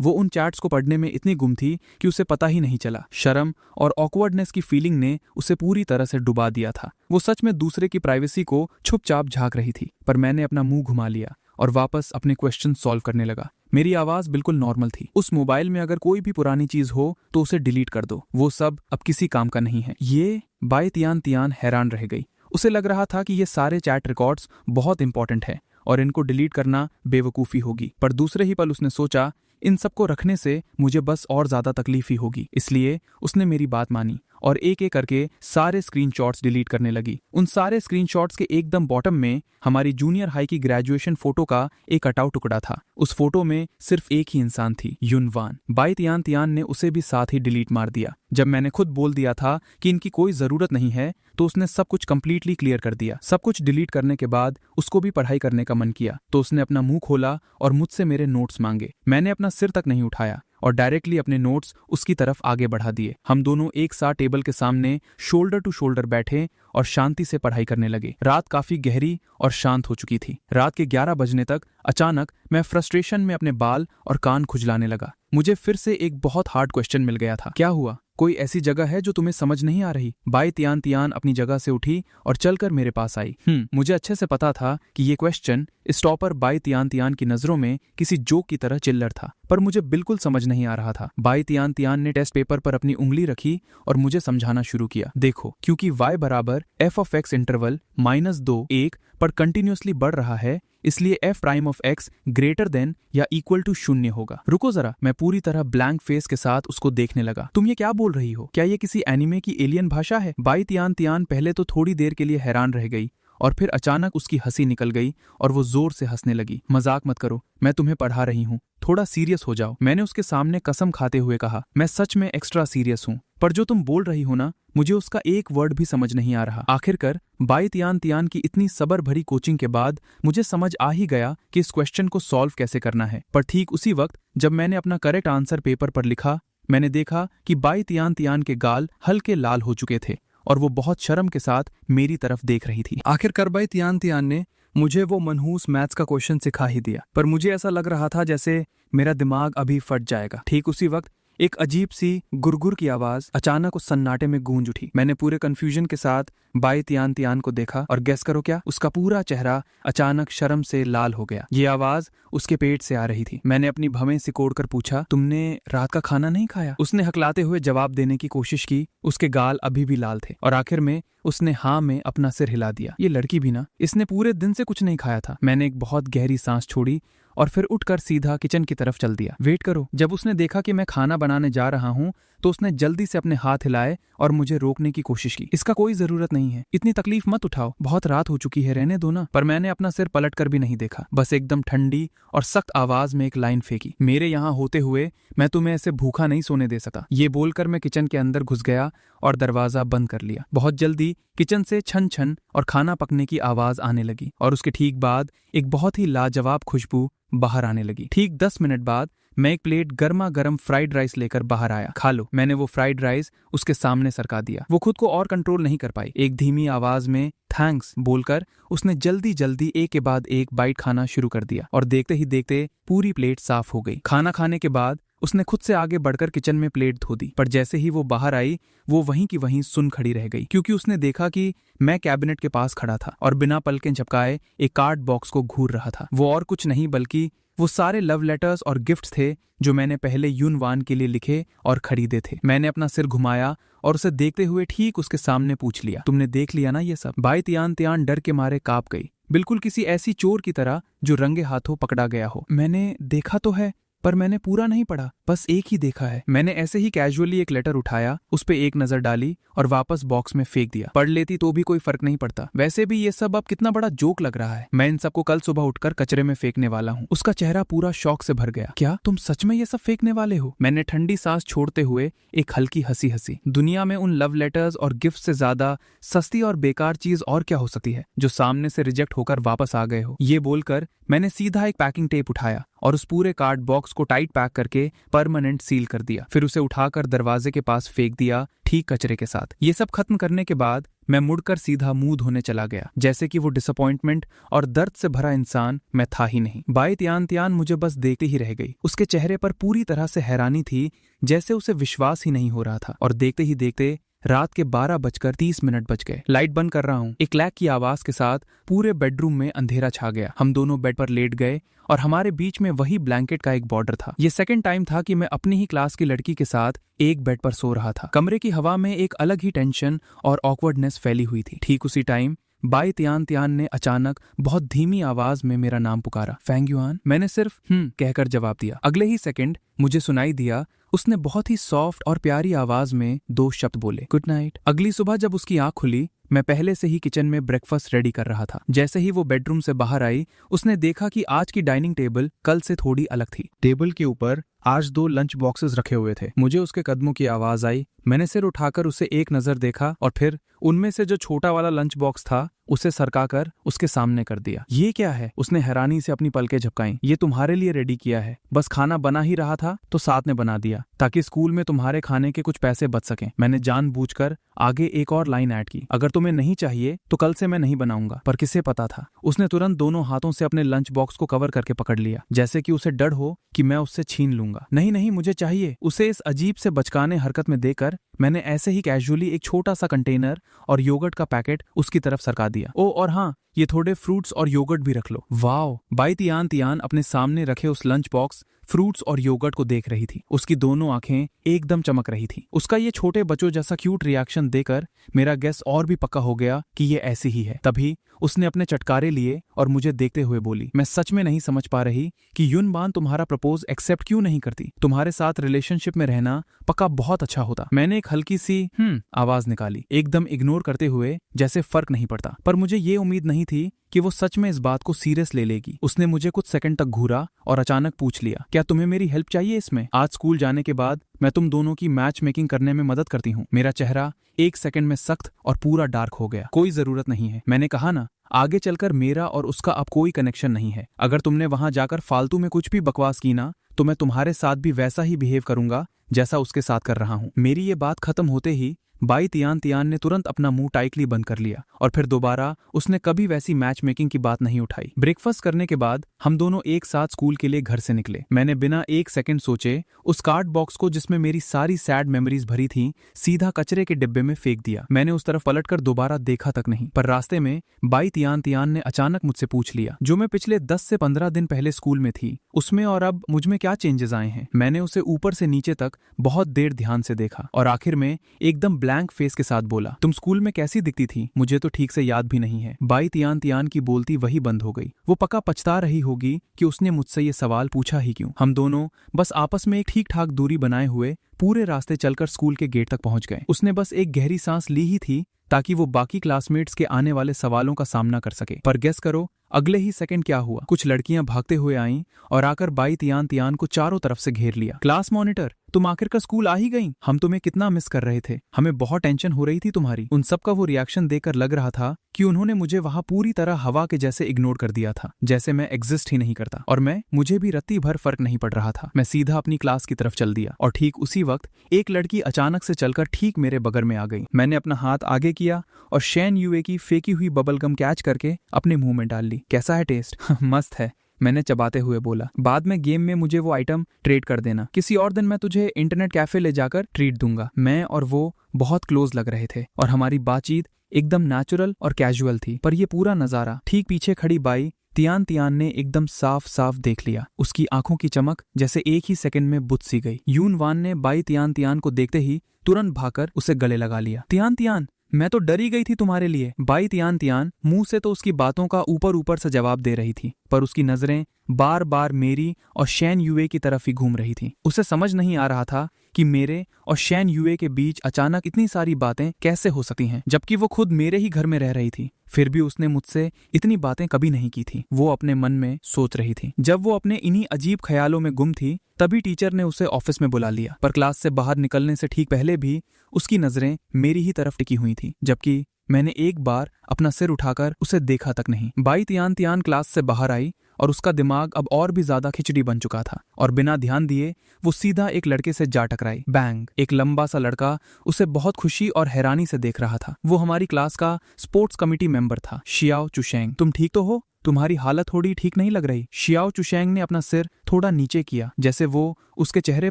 वो उन चैट्स को पढ़ने में इतनी गुम थी कि उसे पता ही नहीं चला। शर्म और ऑकवर्डनेस की फीलिंग ने उसे पूरी तरह से डुबा दिया था। वो सच में दूसरे की प्राइवेसी को चुपचाप झांक रही थी, पर मैंने अपना मुंह घुमा लिया और वापस अपने क्वेश्चन सॉल्व करने लगा। मेरी आवाज बिल्कुल नॉर्मल थी। उस मोबाइल में अगर कोई भी पुरानी चीज हो तो उसे डिलीट कर दो, वो सब अब किसी काम का नहीं है। ये बाई तियान तियान हैरान रह गई। उसे लग रहा था कि ये सारे चैट रिकॉर्ड्स बहुत इंपॉर्टेंट है और इनको डिलीट करना बेवकूफी होगी, पर दूसरे ही पल उसने सोचा इन सबको रखने से मुझे बस और ज्यादा तकलीफ ही होगी। इसलिए उसने मेरी बात मानी और एक एक करके सारे स्क्रीनशॉट्स डिलीट करने लगी। उन सारे स्क्रीनशॉट्स के एकदम बॉटम में हमारी जूनियर हाई की ग्रेजुएशन फोटो का एक कटआउट टुकड़ा था। उस फोटो में सिर्फ एक ही इंसान थी, यूनवान। बाई तियान तियान ने उसे भी साथ ही डिलीट मार दिया। जब मैंने खुद बोल दिया था कि इनकी कोई जरूरत नहीं है, तो उसने सब कुछ कंप्लीटली क्लियर कर दिया। सब कुछ डिलीट करने के बाद उसको भी पढ़ाई करने का मन किया, तो उसने अपना मुंह खोला और मुझसे मेरे नोट्स मांगे। मैंने अपना सिर तक नहीं उठाया और डायरेक्टली अपने नोट्स उसकी तरफ आगे बढ़ा दिए। हम दोनों एक साथ टेबल के सामने शोल्डर टू शोल्डर बैठे और शांति से पढ़ाई करने लगे। रात काफी गहरी और शांत हो चुकी थी। रात के 11 बजने तक अचानक मैं फ्रस्ट्रेशन में अपने बाल और कान खुजलाने लगा। मुझे फिर से एक बहुत हार्ड क्वेश्चन मिल गया था। क्या हुआ? कोई ऐसी जगह है जो तुम्हें समझ नहीं आ रही? बाई तियान तियान अपनी जगह से उठी और चलकर मेरे पास आई। मुझे अच्छे से पता था कि ये question stopper by Tian Tian की नजरों में किसी जोक की तरह चिल्लर था, पर मुझे बिल्कुल समझ नहीं आ रहा था। बाई तियान तियान ने टेस्ट पेपर पर अपनी उंगली रखी और मुझे समझाना शुरू किया। देखो, क्योंकि y बराबर f ऑफ x इंटरवल -2 1 पर कंटिन्यूसली बढ़ रहा है, इसलिए f prime of x greater than या इक्वल टू 0 होगा। रुको जरा, मैं पूरी तरह ब्लैंक फेस के साथ उसको देखने लगा। तुम ये क्या बोल रही हो? क्या ये किसी एनिमे की एलियन भाषा है? बाई तियान तियान पहले तो थोड़ी देर के लिए हैरान रह गई और फिर अचानक उसकी हंसी निकल गई और वो जोर से हंसने लगी। मजाक मत करो, मैं तुम्हें पढ़ा रही हूँ, थोड़ा सीरियस हो जाओ। मैंने उसके सामने कसम खाते हुए कहा, मैं सच में एक्स्ट्रा सीरियस हूँ, पर जो तुम बोल रही हो ना, मुझे उसका एक वर्ड भी समझ नहीं आ रहा। आखिरकार बाई तियान तियान की इतनी सबर भरी कोचिंग के बाद मुझे समझ आ ही गया कि इस क्वेश्चन को सॉल्व कैसे करना है। पर ठीक उसी वक्त जब मैंने अपना करेक्ट आंसर पेपर पर लिखा, मैंने देखा कि बाई तियान तियान के गाल हल्के लाल हो चुके थे और वो बहुत शर्म के साथ मेरी तरफ देख रही थी। आखिरकार बाई तियान तियान ने मुझे वो मनहूस मैथ्स का क्वेश्चन सिखा ही दिया, पर मुझे ऐसा लग रहा था जैसे मेरा दिमाग अभी फट जाएगा। ठीक उसी वक्त एक अजीब सी गुरगुर की आवाज अचानक उस सन्नाटे में गूंज उठी। मैंने पूरे कंफ्यूजन के साथ बाई तियान तियान को देखा और गेस करो क्या, उसका पूरा चेहरा अचानक शर्म से लाल हो गया। ये आवाज उसके पेट से आ रही थी। मैंने अपनी भवें सिकोड़कर पूछा, तुमने रात का खाना नहीं खाया? उसने हकलाते हुए जवाब देने की कोशिश की। उसके गाल अभी भी लाल थे और आखिर में उसने हाँ में अपना सिर हिला दिया। ये लड़की भी ना, इसने पूरे दिन से कुछ नहीं खाया था। मैंने एक बहुत गहरी सांस छोड़ी और फिर उठकर सीधा किचन की तरफ चल दिया। वेट करो। जब उसने देखा कि मैं खाना बनाने जा रहा हूँ तो उसने जल्दी से अपने हाथ हिलाए और मुझे रोकने की कोशिश की। इसका कोई जरूरत नहीं है, इतनी तकलीफ मत उठाओ, बहुत रात हो चुकी है, रहने दो ना। पर मैंने अपना सिर पलट कर भी नहीं देखा, बस एकदम ठंडी और सख्त आवाज में एक लाइन फेंकी, मेरे यहाँ होते हुए मैं तुम्हें ऐसे भूखा नहीं सोने दे सका। ये बोलकर मैं किचन के अंदर घुस गया और दरवाजा बंद कर लिया। बहुत जल्दी किचन से छन छन और खाना पकने की आवाज आने लगी और उसके ठीक बाद एक बहुत ही लाजवाब खुशबू बाहर आने लगी। ठीक 10 मिनट बाद मैं एक प्लेट गर्मा गर्म फ्राइड राइस लेकर बाहर आया। खा लो। मैंने वो फ्राइड राइस उसके सामने सरका दिया। वो खुद को और कंट्रोल नहीं कर पाई। एक धीमी आवाज में थैंक्स बोलकर उसने जल्दी जल्दी एक के बाद एक बाइट खाना शुरू कर दिया और देखते ही देखते पूरी प्लेट साफ हो गई। खाना खाने के बाद उसने खुद से आगे बढ़कर किचन में प्लेट धो दी, पर जैसे ही वो बाहर आई वो वहीं की वहीं सुन खड़ी रह गई, क्योंकि उसने देखा कि मैं कैबिनेट के पास खड़ा था और बिना पलकें झपकाए एक कार्ड बॉक्स को घूर रहा था। वो और कुछ नहीं बल्कि वो सारे लव लेटर्स और गिफ्ट्स थे जो मैंने पहले युन वान के लिए लिखे और खरीदे थे। मैंने अपना सिर घुमाया और उसे देखते हुए ठीक उसके सामने पूछ लिया, तुमने देख लिया ना ये सब? बाई तियान तियान डर के मारे कांप गई, बिल्कुल किसी ऐसी चोर की तरह जो रंगे हाथों पकड़ा गया हो। मैंने देखा तो है, पर मैंने पूरा नहीं पढ़ा, बस एक ही देखा है। मैंने ऐसे ही कैजुअली एक लेटर उठाया, उस पे एक नजर डाली और वापस बॉक्स में फेंक दिया। पढ़ लेती तो भी कोई फर्क नहीं पड़ता। वैसे भी ये सब अब कितना बड़ा जोक लग रहा है। मैं इन सबको कल सुबह उठकर कचरे में फेंकने वाला हूँ। उसका चेहरा पूरा शौक से भर गया। क्या तुम सच में ये सब फेंकने वाले हो? मैंने ठंडी सांस छोड़ते हुए एक हल्की हंसी हंसी। दुनिया में उन लव लेटर्स और गिफ्ट से ज्यादा सस्ती और बेकार चीज और क्या हो सकती है जो सामने से रिजेक्ट होकर वापस आ गए हो? ये बोलकर मैंने सीधा एक पैकिंग टेप उठाया और उस पूरे कार्ड बॉक्स को टाइट पैक करके परमानेंट सील कर दिया। फिर उसे उठाकर दरवाजे के पास फेंक दिया, ठीक कचरे के साथ। ये सब खत्म करने के बाद मैं मुड़कर सीधा मुंह धोने चला गया, जैसे कि वो डिसअपॉइंटमेंट और दर्द से भरा इंसान मैं था ही नहीं। बाई तियान तियान मुझे बस देखते ही रह गई। उसके चेहरे पर पूरी तरह से हैरानी थी, जैसे उसे विश्वास ही नहीं हो रहा था। और देखते ही देखते रात के 12:30 बज गए। लाइट बंद कर रहा हूँ। एक क्लैक की आवाज के साथ पूरे बेडरूम में अंधेरा छा गया। हम दोनों बेड पर लेट गए और हमारे बीच में वही ब्लैंकेट का एक बॉर्डर था। ये सेकंड टाइम था कि मैं अपनी ही क्लास की लड़की के साथ एक बेड पर सो रहा था। कमरे की हवा में एक अलग ही टेंशन और ऑकवर्डनेस फैली हुई थी। ठीक उसी टाइम बाई तियान तियान ने अचानक बहुत धीमी आवाज में मेरा नाम पुकारा, फेंग युआन। मैंने सिर्फ कहकर जवाब दिया। अगले ही सेकंड मुझे सुनाई दिया उसने बहुत ही सॉफ्ट और प्यारी आवाज में 2 शब्द बोले, गुड नाइट। अगली सुबह जब उसकी आंख खुली, मैं पहले से ही किचन में ब्रेकफास्ट रेडी कर रहा था। जैसे ही वो बेडरूम से बाहर आई, उसने देखा कि आज की डाइनिंग टेबल कल से थोड़ी अलग थी। टेबल के ऊपर आज 2 लंच बॉक्सेस रखे हुए थे। मुझे उसके कदमों की आवाज आई। मैंने सिर उठाकर उसे एक नजर देखा और फिर उनमें से जो छोटा वाला लंच बॉक्स था उसे सरकाकर उसके सामने कर दिया। ये क्या है? उसने हैरानी से अपनी पलकें झपकाई। ये तुम्हारे लिए रेडी किया है, बस खाना बना ही रहा था तो साथ में बना दिया ताकि स्कूल में तुम्हारे खाने के कुछ पैसे बच सकें। मैंने जानबूझकर आगे एक और लाइन ऐड की, अगर तुम्हें नहीं चाहिए तो कल से मैं नहीं बनाऊंगा। पर किसे पता था, उसने तुरंत दोनों हाथों से अपने लंच बॉक्स को कवर करके पकड़ लिया, जैसे कि उसे डर हो कि मैं उससे छीन लूंगा। नहीं नहीं, मुझे चाहिए। उसे इस अजीब से बचकाने हरकत में देकर मैंने ऐसे ही कैजुअली एक छोटा सा कंटेनर और योगर्ट का पैकेट उसकी तरफ सरका दिया। ओ और हाँ, ये थोड़े फ्रूट्स और योगर्ट भी रख लो। वाओ! बाई तियान तियान अपने सामने रखे उस लंच बॉक्स, फ्रूट्स और योगर्ट को देख रही थी। उसकी दोनों आंखें एकदम चमक रही थी। उसका ये छोटे बच्चों जैसा क्यूट रिएक्शन देकर मेरा गेस और भी पक्का हो गया कि ये ऐसी ही है। तभी उसने अपने चटकारे लिए और मुझे देखते हुए बोली, मैं सच में नहीं समझ पा रही कि युन बान तुम्हारा प्रपोज एक्सेप्ट क्यों नहीं करती। तुम्हारे साथ रिलेशनशिप में रहना पक्का बहुत अच्छा होता। मैंने एक हल्की सी आवाज निकाली, एकदम इग्नोर करते हुए जैसे फर्क नहीं पड़ता। पर मुझे ये उम्मीद नहीं थी कि वो सच में इस बात को सीरियस ले लेगी। उसने मुझे कुछ सेकंड तक घूरा और अचानक पूछ लिया, क्या तुम्हें मेरी हेल्प चाहिए इसमें? आज स्कूल जाने के बाद मैं तुम दोनों की मैच मेकिंग करने में मदद करती हूँ। मेरा चेहरा एक सेकंड में सख्त और पूरा डार्क हो गया। कोई जरूरत नहीं है। मैंने कहा ना, आगे चलकर मेरा और उसका अब कोई कनेक्शन नहीं है। अगर तुमने वहां जाकर फालतू में कुछ भी बकवास की ना, तो मैं तुम्हारे साथ भी वैसा ही बिहेव करूंगा जैसा उसके साथ कर रहा हूँ। मेरी ये बात खत्म होते ही बाई तियान तियान ने तुरंत अपना मुंह टाइटली बंद कर लिया और फिर दोबारा उसने कभी वैसी मैच मेकिंग की बात नहीं उठाई। ब्रेकफास्ट करने के बाद हम दोनों एक साथ स्कूल के लिए घर से निकले। मैंने बिना एक सेकंड सोचे उस कार्ड बॉक्स को जिसमें मेरी सारी सैड मेमोरीज भरी थी सीधा कचरे के डिब्बे में फेंक दिया। मैंने उस तरफ पलटकर दोबारा देखा तक नहीं। पर रास्ते में बाई तियान तियान ने अचानक मुझसे पूछ लिया, जो मैं पिछले 10 से 15 दिन पहले स्कूल में थी उसमें और अब मुझ में क्या चेंजेस आए हैं। मैंने उसे ऊपर से नीचे तक बहुत देर ध्यान से देखा और आखिर में एकदम ब्लैंक फेस के साथ बोला, तुम स्कूल में कैसी दिखती थी? मुझे तो ठीक से याद भी नहीं है। बाई तियान तियान की बोलती वही बंद हो गई। वो पक्का पछता रही होगी कि उसने मुझसे ये सवाल पूछा ही क्यों। हम दोनों बस आपस में एक ठीक ठाक दूरी बनाए हुए पूरे रास्ते चलकर स्कूल के गेट तक पहुंच गए। उसने बस एक गहरी सांस ली ही थी ताकि वो बाकी क्लासमेट्स के आने वाले सवालों का सामना कर सके। पर गेस करो अगले ही सेकंड क्या हुआ। कुछ लड़कियां भागते हुए आईं और आकर बाई तियान तियान को चारों तरफ से घेर लिया। क्लास मॉनिटर, तुम आखिरकार स्कूल आ ही गईं। हम तुम्हें कितना मिस कर रहे थे, हमें बहुत टेंशन हो रही थी तुम्हारी। उन सब का वो रिएक्शन देखकर लग रहा था कि उन्होंने मुझे वहां पूरी तरह हवा के जैसे इग्नोर कर दिया था, जैसे मैं एग्जिस्ट ही नहीं करता। और मुझे भी रत्ती भर फर्क नहीं पड़ रहा था। मैं सीधा अपनी क्लास की तरफ चल दिया और ठीक उसी वक्त एक लड़की अचानक से चलकर ठीक मेरे बगल में आ गई। मैंने अपना हाथ आगे किया और शेन यूए की फेंकी हुई बबलगम कैच करके अपने मुंह में डाल ली। कैसा है टेस्ट? मस्त है, मैंने चबाते हुए बोला। बाद में गेम में मुझे वो आइटम ट्रेड कर देना। किसी और दिन मैं तुझे इंटरनेट कैफे ले जाकर ट्रीट दूंगा। मैं और वो बहुत क्लोज लग रहे थे और हमारी बातचीत एकदम नेचुरल और कैजुअल थी। पर ये पूरा नजारा ठीक पीछे खड़ी बाई तियान तियान ने एकदम साफ साफ देख लिया। उसकी आंखों की चमक जैसे एक ही सेकंड में बुझ सी गई। यून वान ने बाई तियान तियान को देखते ही तुरंत भागकर उसे गले लगा लिया। तियान तियान, मैं तो डरी गई थी तुम्हारे लिए। बाई तियान तियान मुंह से तो उसकी बातों का ऊपर ऊपर से जवाब दे रही थी, पर उसकी नजरें बार बार मेरी और शैन यूए की तरफ ही घूम रही थी। उसे समझ नहीं आ रहा था कि मेरे और शैन यूए के बीच अचानक इतनी सारी बातें कैसे हो सकती हैं, जबकि वो खुद मेरे ही घर में रह रही थी। फिर भी उसने मुझसे इतनी बातें कभी नहीं की थी। वो अपने मन में सोच रही थी। जब वो अपने इन्हीं अजीब ख्यालों में गुम थी तभी टीचर ने उसे ऑफिस में बुला लिया। पर क्लास से बाहर निकलने से ठीक पहले भी उसकी नजरें मेरी ही तरफ टिकी हुई थी, जबकि मैंने एक बार अपना सिर उठाकर उसे देखा तक नहीं। बाई तियान तियान क्लास से बाहर आई और उसका दिमाग अब और भी ज्यादा खिचड़ी बन चुका था और बिना ध्यान दिए वो सीधा एक लड़के से जा टकराई। बैंग! एक लंबा सा लड़का उसे बहुत खुशी और हैरानी से देख रहा था। वो हमारी क्लास का स्पोर्ट्स कमेटी मेंबर था, शियाओ चुशेंग। तुम ठीक तो हो? तुम्हारी हालत थोड़ी ठीक नहीं लग रही। शियाओ चुशेंग ने अपना सिर थोड़ा नीचे किया, जैसे वो उसके चेहरे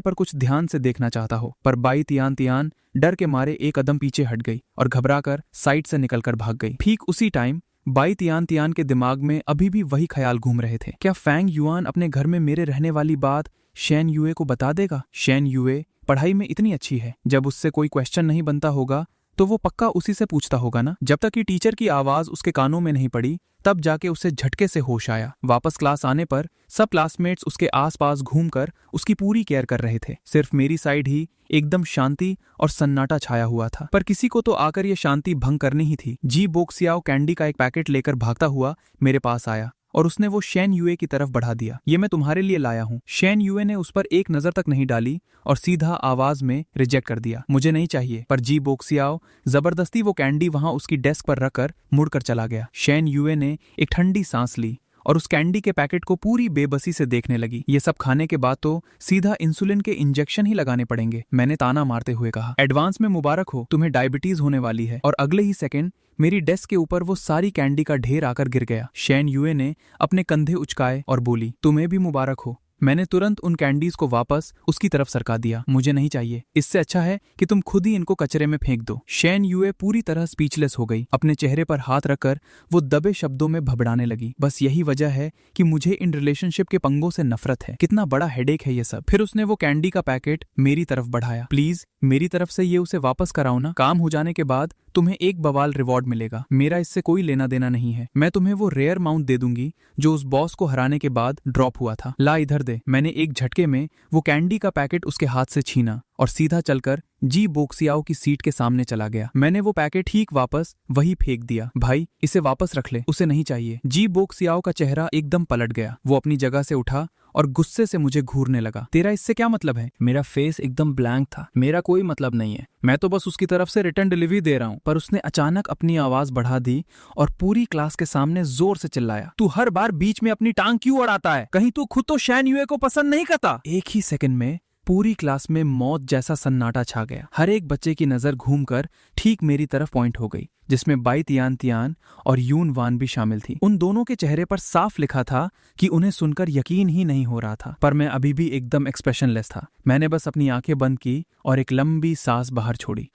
पर कुछ ध्यान से देखना चाहता हो। पर बाई तियान तियान डर के मारे एक कदम पीछे हट गई और घबराकर साइड से निकलकर भाग गई। ठीक उसी टाइम बाई तियान तियान के दिमाग में अभी भी वही ख्याल घूम रहे थे। क्या फैंग युआन अपने घर में मेरे रहने वाली बात शैन यूए को बता देगा? शैन यूए पढ़ाई में इतनी अच्छी है, जब उससे कोई क्वेश्चन नहीं बनता होगा तो वो पक्का उसी से पूछता होगा ना। जब तक कि टीचर की आवाज उसके कानों में नहीं पड़ी तब जाके उसे झटके से होश आया। वापस क्लास आने पर सब क्लासमेट्स उसके आसपास घूमकर उसकी पूरी केयर कर रहे थे। सिर्फ मेरी साइड ही एकदम शांति और सन्नाटा छाया हुआ था। पर किसी को तो आकर ये शांति भंग करनी ही थी। जी बोक्सियाओ कैंडी का एक पैकेट लेकर भागता हुआ मेरे पास आया और उसने वो शैन यूए की तरफ बढ़ा दिया। ये मैं तुम्हारे लिए लाया हूँ। शैन यूए ने उस पर एक नजर तक नहीं डाली और सीधा आवाज में रिजेक्ट कर दिया, मुझे नहीं चाहिए। पर जी बोक्सियाओ जबरदस्ती वो कैंडी वहां उसकी डेस्क पर रखकर मुड़कर चला गया। शैन यूए ने एक ठंडी सांस ली और उस कैंडी के पैकेट को पूरी बेबसी से देखने लगी। ये सब खाने के बाद तो सीधा इंसुलिन के इंजेक्शन ही लगाने पड़ेंगे, मैंने ताना मारते हुए कहा। एडवांस में मुबारक हो, तुम्हें डायबिटीज होने वाली है। और अगले ही सेकंड मेरी डेस्क के ऊपर वो सारी कैंडी का ढेर आकर गिर गया। शैन यूए ने अपने कंधे उचकाए और बोली, तुम्हें भी मुबारक हो। मैंने तुरंत उन कैंडीज को वापस उसकी तरफ सरका दिया। मुझे नहीं चाहिए, इससे अच्छा है कि तुम खुद ही इनको कचरे में फेंक दो। शैन यूए पूरी तरह स्पीचलेस हो गई। अपने चेहरे पर हाथ रखकर वो दबे शब्दों में भबड़ाने लगी। बस यही वजह है कि मुझे इन रिलेशनशिप के पंगों से नफरत है। कितना बड़ा हेडेक है ये सब। फिर उसने वो कैंडी का पैकेट मेरी तरफ बढ़ाया। प्लीज मेरी तरफ से ये उसे वापस कराओ ना। काम हो जाने के बाद तुम्हें एक बवाल रिवॉर्ड मिलेगा। मेरा इससे कोई लेना देना नहीं है। मैं तुम्हें वो रेयर माउंट दे दूंगी जो उस बॉस को हराने के बाद ड्रॉप हुआ था। ला इधर दे। मैंने एक झटके में वो कैंडी का पैकेट उसके हाथ से छीना और सीधा चलकर जी बोक्सियाओ की सीट के सामने चला गया। मैंने वो पैकेट ठीक वापस वही फेंक दिया। भाई इसे वापस रख ले, उसे नहीं चाहिए। जी बोक्सियाओ का चेहरा एकदम पलट गया। वो अपनी जगह से उठा और गुस्से से मुझे घूरने लगा। तेरा इससे क्या मतलब है? मेरा फेस एकदम ब्लैंक था। मेरा कोई मतलब नहीं है, मैं तो बस उसकी तरफ से रिटर्न डिलीवरी दे रहा हूँ। पर उसने अचानक अपनी आवाज बढ़ा दी और पूरी क्लास के सामने जोर से चिल्लाया, तू हर बार बीच में अपनी टांग क्यों अड़ाता है? कहीं तू खुद तो शैन यूए को पसंद नहीं करता? एक ही सेकंड में पूरी क्लास में मौत जैसा सन्नाटा छा गया। हर एक बच्चे की नजर घूमकर ठीक मेरी तरफ पॉइंट हो गई, जिसमें बाई तियान तियान और यून वान भी शामिल थी। उन दोनों के चेहरे पर साफ लिखा था कि उन्हें सुनकर यकीन ही नहीं हो रहा था, पर मैं अभी भी एकदम एक्सप्रेशनलेस था। मैंने बस अपनी आंखें बंद की और एक लंबी सांस बाहर छोड़ी,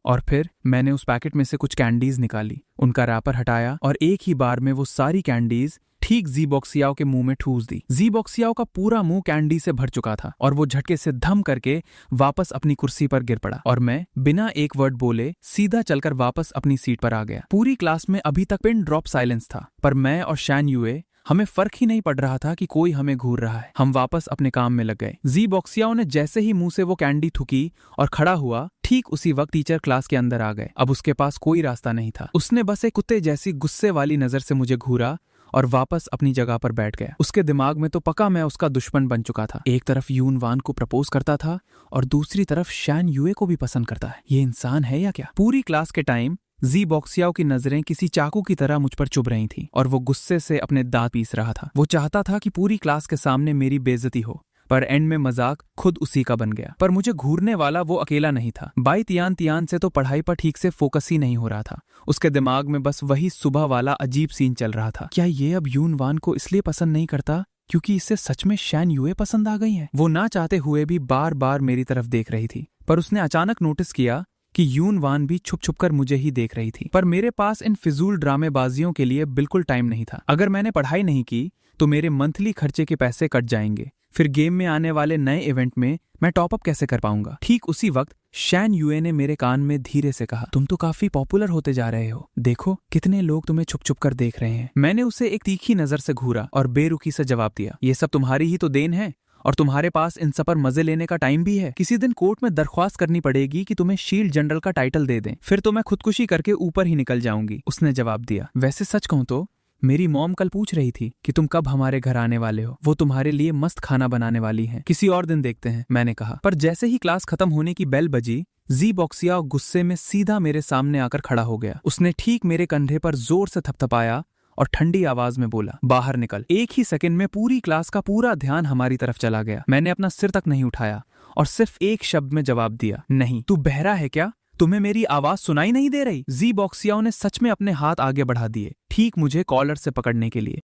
और फिर मैंने उस पैकेट में से कुछ कैंडीज निकाली, उनका रैपर हटाया और एक ही बार में वो सारी कैंडीज ठीक ज़ीबॉक्सियाओ के मुंह में ठूस दी। ज़ीबॉक्सियाओ का पूरा मुंह कैंडी से भर चुका था और वो झटके से धम करके वापस अपनी कुर्सी पर गिर पड़ा और मैं बिना एक वर्ड बोले सीधा चलकर वापस अपनी सीट पर आ गया। पूरी क्लास में अभी तक पिन ड्रॉप साइलेंस था, पर मैं और शैन यूए हमें फर्क ही नहीं पड़ रहा था कि कोई हमें घूर रहा है। हम वापस अपने काम में लग गए। ज़ीबॉक्सियाओ ने जैसे ही मुंह से वो कैंडी थूकी और खड़ा हुआ, ठीक उसी वक्त टीचर क्लास के अंदर आ गए। अब उसके पास कोई रास्ता नहीं था। उसने बस एक कुत्ते जैसी गुस्से वाली नजर से मुझे घूरा और वापस अपनी जगह पर बैठ गया। उसके दिमाग में तो पक्का मैं उसका दुश्मन बन चुका था। एक तरफ यून वान को प्रपोज करता था और दूसरी तरफ शैन यूए को भी पसंद करता है। ये इंसान है या क्या? पूरी क्लास के टाइम ज़ीबॉक्सियाओ की नजरें किसी चाकू की तरह मुझ पर चुभ रही थीं और वो गुस्से से अपने दांत पीस रहा था। वो चाहता था कि पूरी क्लास के सामने मेरी बेइज्जती हो, पर एंड में मजाक खुद उसी का बन गया। पर मुझे घूरने वाला वो अकेला नहीं था। बाई तियान तियान से तो पढ़ाई पर ठीक से फोकस ही नहीं हो रहा था। उसके दिमाग में बस वही सुबह वाला अजीब सीन चल रहा था। क्या ये अब यून वान को इसलिए पसंद नहीं करता क्योंकि इससे सच में शैन यूए पसंद आ गई है? वो ना चाहते हुए भी बार बार मेरी तरफ देख रही थी, पर उसने अचानक नोटिस किया कि यून वान भी छुप छुप कर मुझे ही देख रही थी। पर मेरे पास इन फिजूल ड्रामेबाजियों के लिए बिल्कुल टाइम नहीं था। अगर मैंने पढ़ाई नहीं की तो मेरे मंथली खर्चे के पैसे कट जाएंगे। फिर गेम में आने वाले नए इवेंट में मैं टॉप अप कैसे कर पाऊंगा? ठीक उसी वक्त शैन यूए ने मेरे कान में धीरे से कहा, तुम तो काफी पॉपुलर होते जा रहे हो, देखो कितने लोग तुम्हें छुप छुप कर देख रहे हैं। मैंने उसे एक तीखी नजर से घूरा और बेरुखी से जवाब दिया, ये सब तुम्हारी ही तो देन है और तुम्हारे पास इन सब पर मजे लेने का टाइम भी है। किसी दिन कोर्ट में दरख्वास्त करनी पड़ेगी कि तुम्हें शील्ड जनरल का टाइटल दे दें, फिर तो मैं खुदकुशी करके ऊपर ही निकल जाऊंगी। उसने जवाब दिया, वैसे सच कहूं तो मेरी मॉम कल पूछ रही थी कि तुम कब हमारे घर आने वाले हो, वो तुम्हारे लिए मस्त खाना बनाने वाली हैं। किसी और दिन देखते हैं, मैंने कहा। पर जैसे ही क्लास खत्म होने की बेल बजी, ज़ीबॉक्सियाओ गुस्से में सीधा मेरे सामने आकर खड़ा हो गया। उसने ठीक मेरे कंधे पर जोर से थपथपाया और ठंडी आवाज में बोला, बाहर निकल। एक ही सेकंड में पूरी क्लास का पूरा ध्यान हमारी तरफ चला गया। मैंने अपना सिर तक नहीं उठाया और सिर्फ एक शब्द में जवाब दिया, नहीं। तू बहरा है क्या? तुम्हें मेरी आवाज सुनाई नहीं दे रही? ज़ीबॉक्सियाओ ने सच में अपने हाथ आगे बढ़ा दिए, ठीक मुझे कॉलर से पकड़ने के लिए।